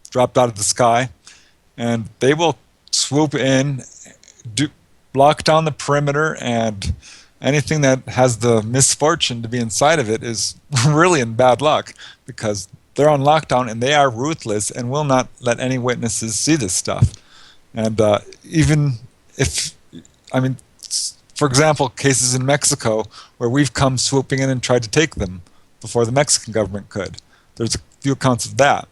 dropped out of the sky, and they will swoop in, lock down the perimeter, and anything that has the misfortune to be inside of it is really in bad luck, because they're on lockdown and they are ruthless and will not let any witnesses see this stuff. And even if, I mean, for example, cases in Mexico where we've come swooping in and tried to take them before the Mexican government could. There's a few accounts of that.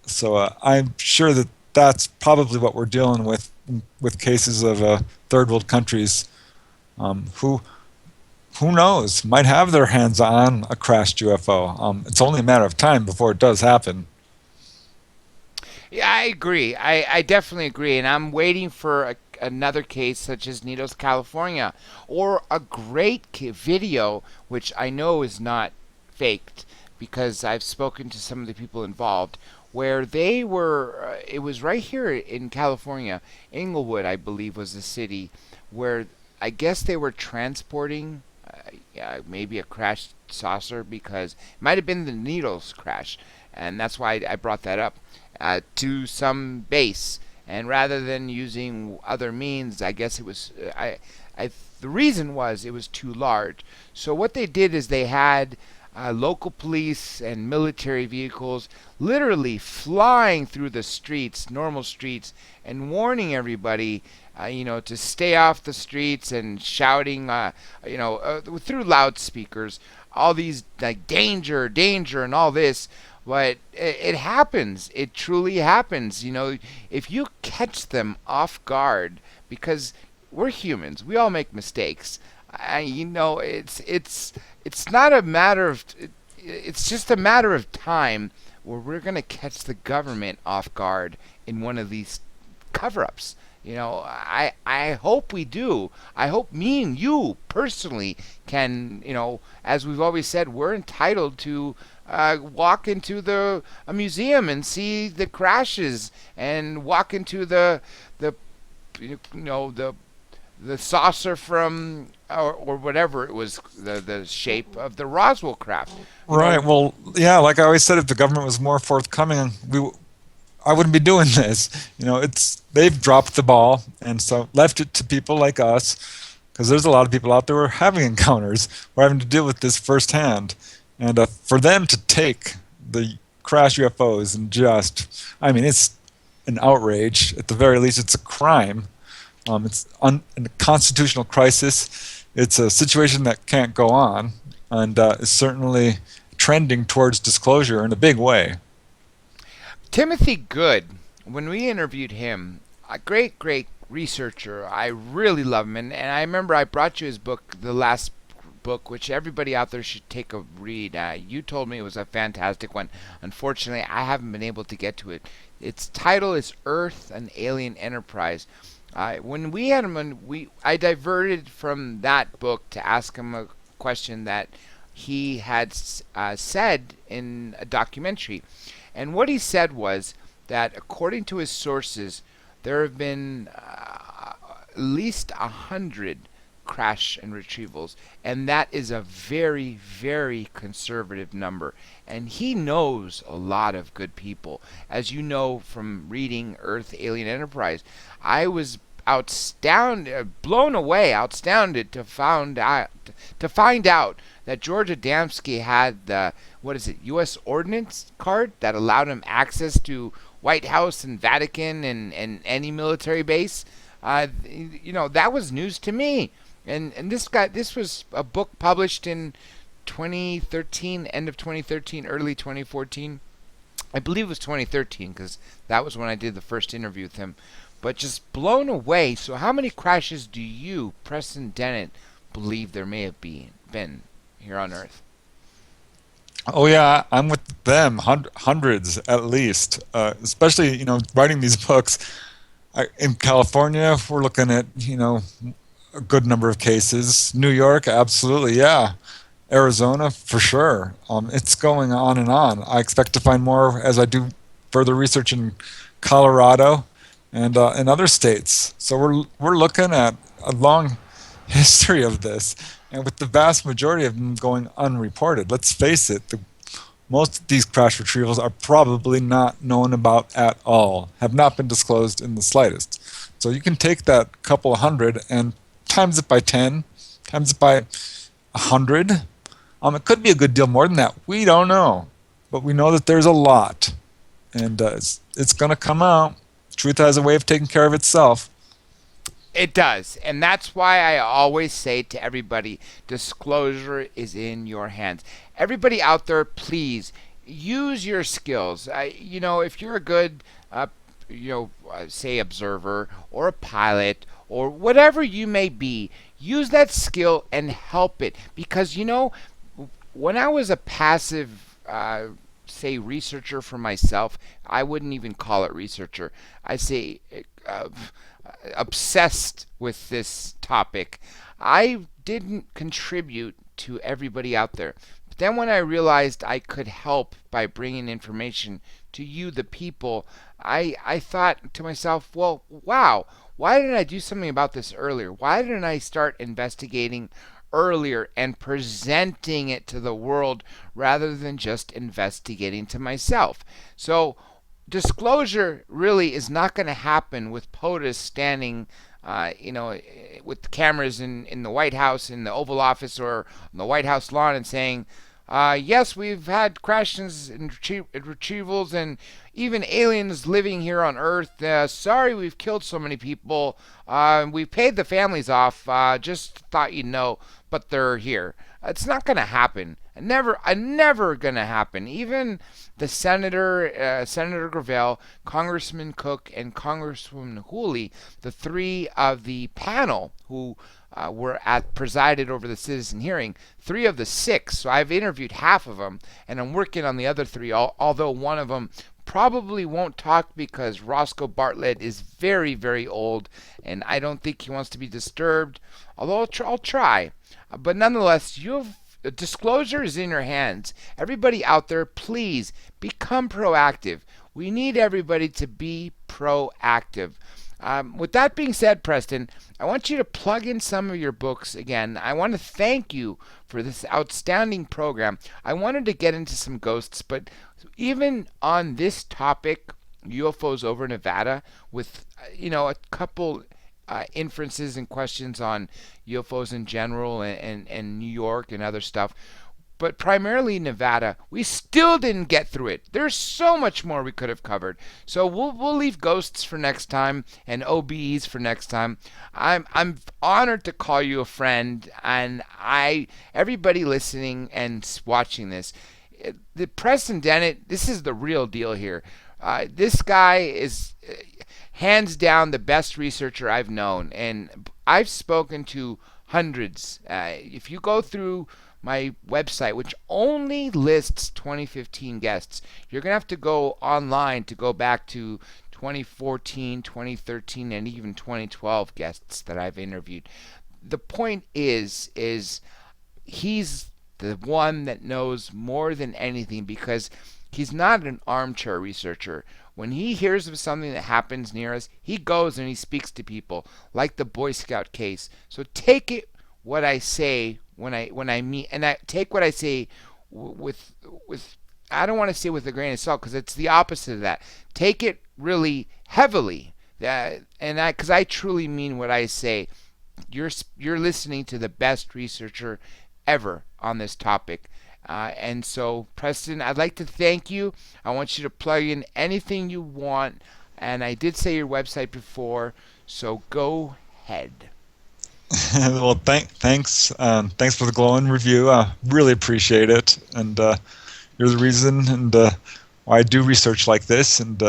So I'm sure that that's probably what we're dealing with cases of third world countries who knows, might have their hands on a crashed UFO. It's only a matter of time before it does happen. Yeah, I agree. I definitely agree. And I'm waiting for another case such as Needles, California, or a great video, which I know is not faked because I've spoken to some of the people involved, where they were, it was right here in California, Inglewood, I believe, was the city, where I guess they were transporting maybe a crashed saucer, because it might have been the Needles crash, and that's why I brought that up, to some base. And rather than using other means, I guess it was, the reason was it was too large. So what they did is they had local police and military vehicles literally flying through the streets, normal streets, and warning everybody, to stay off the streets, and shouting, through loudspeakers, all these like danger, danger, and all this. But it happens. It truly happens. If you catch them off guard, because we're humans, we all make mistakes. It's not a matter of. It's just a matter of time where we're gonna catch the government off guard in one of these cover-ups. I hope we do. I hope me and you personally can, as we've always said, we're entitled to walk into a museum and see the crashes, and walk into the saucer from or whatever it was, the shape of the Roswell craft. Right. Well, yeah. Like I always said, if the government was more forthcoming, I wouldn't be doing this. They've dropped the ball, and so left it to people like us, because there's a lot of people out there who are having encounters, who are having to deal with this firsthand. And for them to take the crash UFOs and it's an outrage. At the very least, it's a crime. It's a constitutional crisis. It's a situation that can't go on, and is certainly trending towards disclosure in a big way. Timothy Good, when we interviewed him, a great researcher. I really love him, and I remember I brought you his book, the last book, which everybody out there should take a read. You told me it was a fantastic one. Unfortunately, I haven't been able to get to it. Its title is Earth, an Alien Enterprise. When we had him, I diverted from that book to ask him a question that he had said in a documentary. And what he said was that, according to his sources, there have been at least 100 crash and retrievals, and that is a very, very conservative number. And he knows a lot of good people, as you know from reading Earth Alien Enterprise. I was blown away, astounded to find out that George Adamski had the U.S. Ordnance card that allowed him access to White House and Vatican and any military base. That was news to me. And this was a book published in 2013, end of 2013, early 2014. I believe it was 2013 because that was when I did the first interview with him. But just blown away. So, how many crashes do you, Preston Dennett, believe there may have been here on Earth? Oh yeah, I'm with them. Hundreds at least. Especially, writing these books. In California, we're looking at, a good number of cases. New York, absolutely, yeah. Arizona, for sure. It's going on and on. I expect to find more as I do further research in Colorado and in other states. So we're looking at a long history of this, and with the vast majority of them going unreported. Let's face it, most of these crash retrievals are probably not known about at all, have not been disclosed in the slightest. So you can take that couple hundred and times it by 10, times it by 100. It could be a good deal more than that. We don't know. But we know that there's a lot. And it's going to come out. Truth has a way of taking care of itself. It does. And that's why I always say to everybody, disclosure is in your hands. Everybody out there, please use your skills. If you're a good, say observer or a pilot or whatever you may be, use that skill and help it. Because, when I was a passive, say, researcher for myself, I wouldn't even call it researcher. I say obsessed with this topic. I didn't contribute to everybody out there. But then when I realized I could help by bringing information to you, the people, I thought to myself, well, wow, why didn't I do something about this earlier? Why didn't I start investigating earlier and presenting it to the world rather than just investigating to myself? So disclosure really is not going to happen with POTUS standing, with cameras in the White House, in the Oval Office, or on the White House lawn and saying, yes, we've had crashes and retrievals and even aliens living here on Earth. Sorry we've killed so many people. We've paid the families off. Just thought you'd know, but they're here. It's not going to happen. Never going to happen. Even the Senator Gravel, Congressman Cook, and Congresswoman Hooley, the three of the panel who presided over the citizen hearing, 3 of the 6. So I've interviewed half of them, and I'm working on the other 3. Although one of them probably won't talk because Roscoe Bartlett is very, very old, and I don't think he wants to be disturbed. Although I'll try, but nonetheless, disclosure is in your hands. Everybody out there, please become proactive. We need everybody to be proactive. With that being said, Preston, I want you to plug in some of your books again. I want to thank you for this outstanding program. I wanted to get into some ghosts, but even on this topic, UFOs over Nevada, with a couple inferences and questions on UFOs in general and New York and other stuff, but primarily Nevada, we still didn't get through it. There's so much more we could have covered. So we'll leave ghosts for next time and OBEs for next time. I'm honored to call you a friend, and everybody listening and watching this, the Preston Dennett, this is the real deal here. This guy is hands down the best researcher I've known, and I've spoken to hundreds. If you go through my website, which only lists 2015 guests, you're going to have to go online to go back to 2014, 2013, and even 2012 guests that I've interviewed. The point is he's the one that knows more than anything, because he's not an armchair researcher. When he hears of something that happens near us, he goes and he speaks to people, like the Boy Scout case. So take it what I say when I mean, and I take what I say with I don't want to say with a grain of salt, because it's the opposite of that. Take it really heavily, because I truly mean what I say. You're listening to the best researcher ever on this topic. And so, Preston, I'd like to thank you. I want you to plug in anything you want. And I did say your website before, so go ahead. Well, thanks for the glowing review. Really appreciate it, and you're the reason and why I do research like this. And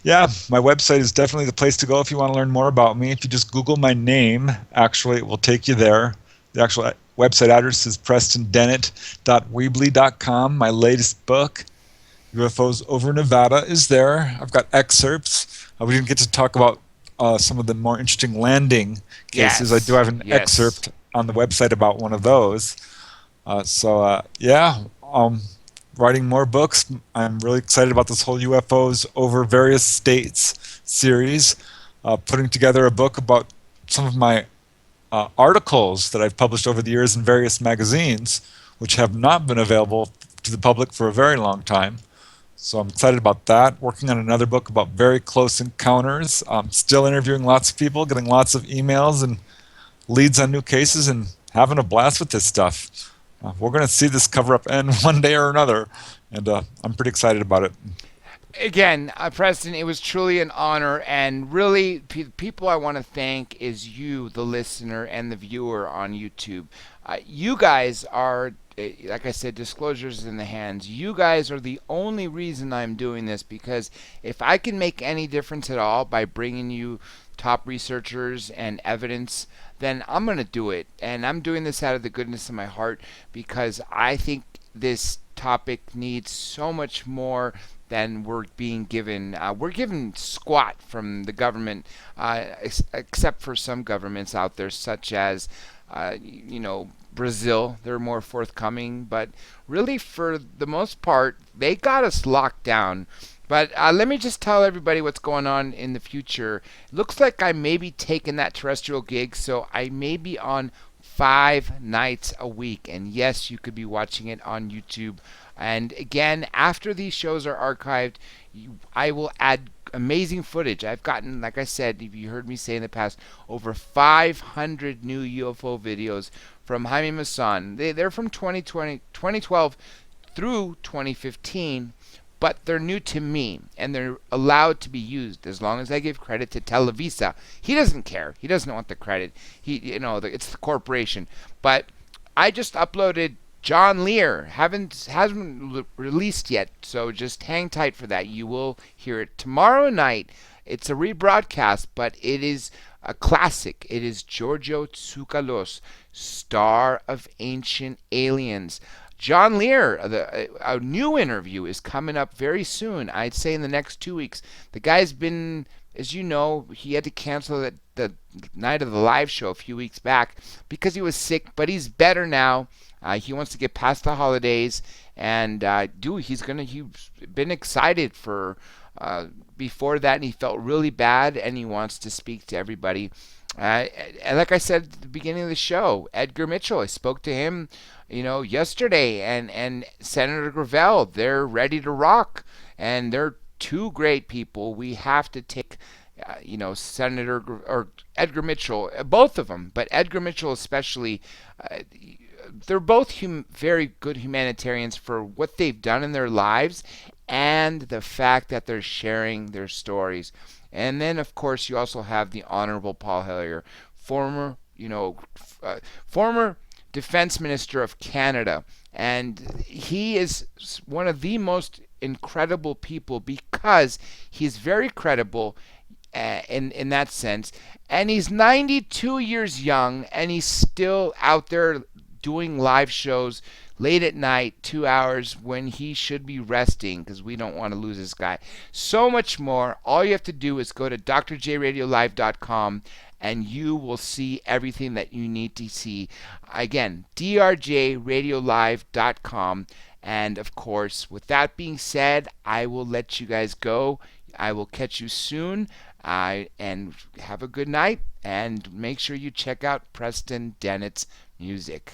yeah, my website is definitely the place to go if you want to learn more about me. If you just Google my name, actually, it will take you there. The actual website address is prestondennett.weebly.com. My latest book, UFOs over Nevada, is there. I've got excerpts. We didn't get to talk about some of the more interesting landing cases. I do Yes, have an yes. excerpt on the website about one of those. Yeah, writing more books. I'm really excited about this whole UFOs over various states series. Putting together a book about some of my articles that I've published over the years in various magazines, which have not been available to the public for a very long time. So I'm excited about that. Working on another book about very close encounters. Still interviewing lots of people, getting lots of emails and leads on new cases, and having a blast with this stuff. We're going to see this cover up end one day or another, and I'm pretty excited about it. Again, Preston, it was truly an honor, and really, people I want to thank is you, the listener, and the viewer on YouTube. You guys are, like I said, disclosures in the hands. You guys are the only reason I'm doing this, because if I can make any difference at all by bringing you top researchers and evidence, then I'm going to do it. And I'm doing this out of the goodness of my heart because I think this topic needs so much more than we're being given. We're given squat from the government, except for some governments out there, such as, Brazil. They're more forthcoming, but really, for the most part, they got us locked down. But let me just tell everybody what's going on in the future. It looks like I may be taking that terrestrial gig, so I may be on 5 nights a week. And yes, you could be watching it on YouTube. And again, after these shows are archived, I will add amazing footage. I've gotten, like I said, if you heard me say in the past, over 500 new UFO videos from Jaime Maussan. They're from 2012 through 2015, but they're new to me and they're allowed to be used as long as I give credit to Televisa. He doesn't care. He doesn't want the credit. It's the corporation. But I just uploaded John Lear. Hasn't released yet, so just hang tight for that. You will hear it tomorrow night. It's a rebroadcast, but it is a classic. It is Giorgio Tsoukalos, Star of Ancient Aliens. John Lear, a new interview is coming up very soon. I'd say in the next 2 weeks. The guy's been, as you know, he had to cancel the night of the live show a few weeks back because he was sick, but he's better now. He wants to get past the holidays, and he's been excited for before that, and he felt really bad, and he wants to speak to everybody. And like I said at the beginning of the show, Edgar Mitchell, I spoke to him, yesterday, and Senator Gravel, they're ready to rock, and they're two great people. We have to take, Senator or Edgar Mitchell, both of them, but Edgar Mitchell especially. They're both very good humanitarians for what they've done in their lives and the fact that they're sharing their stories. And then, of course, you also have the Honorable Paul Hellyer, former Defense Minister of Canada, and he is one of the most incredible people because he's very credible in that sense, and he's 92 years young, and he's still out there doing live shows late at night, 2 hours when he should be resting because we don't want to lose this guy. So much more. All you have to do is go to drjradiolive.com and you will see everything that you need to see. Again, drjradiolive.com. And of course, with that being said, I will let you guys go. I will catch you soon. And have a good night. And make sure you check out Preston Dennett's music.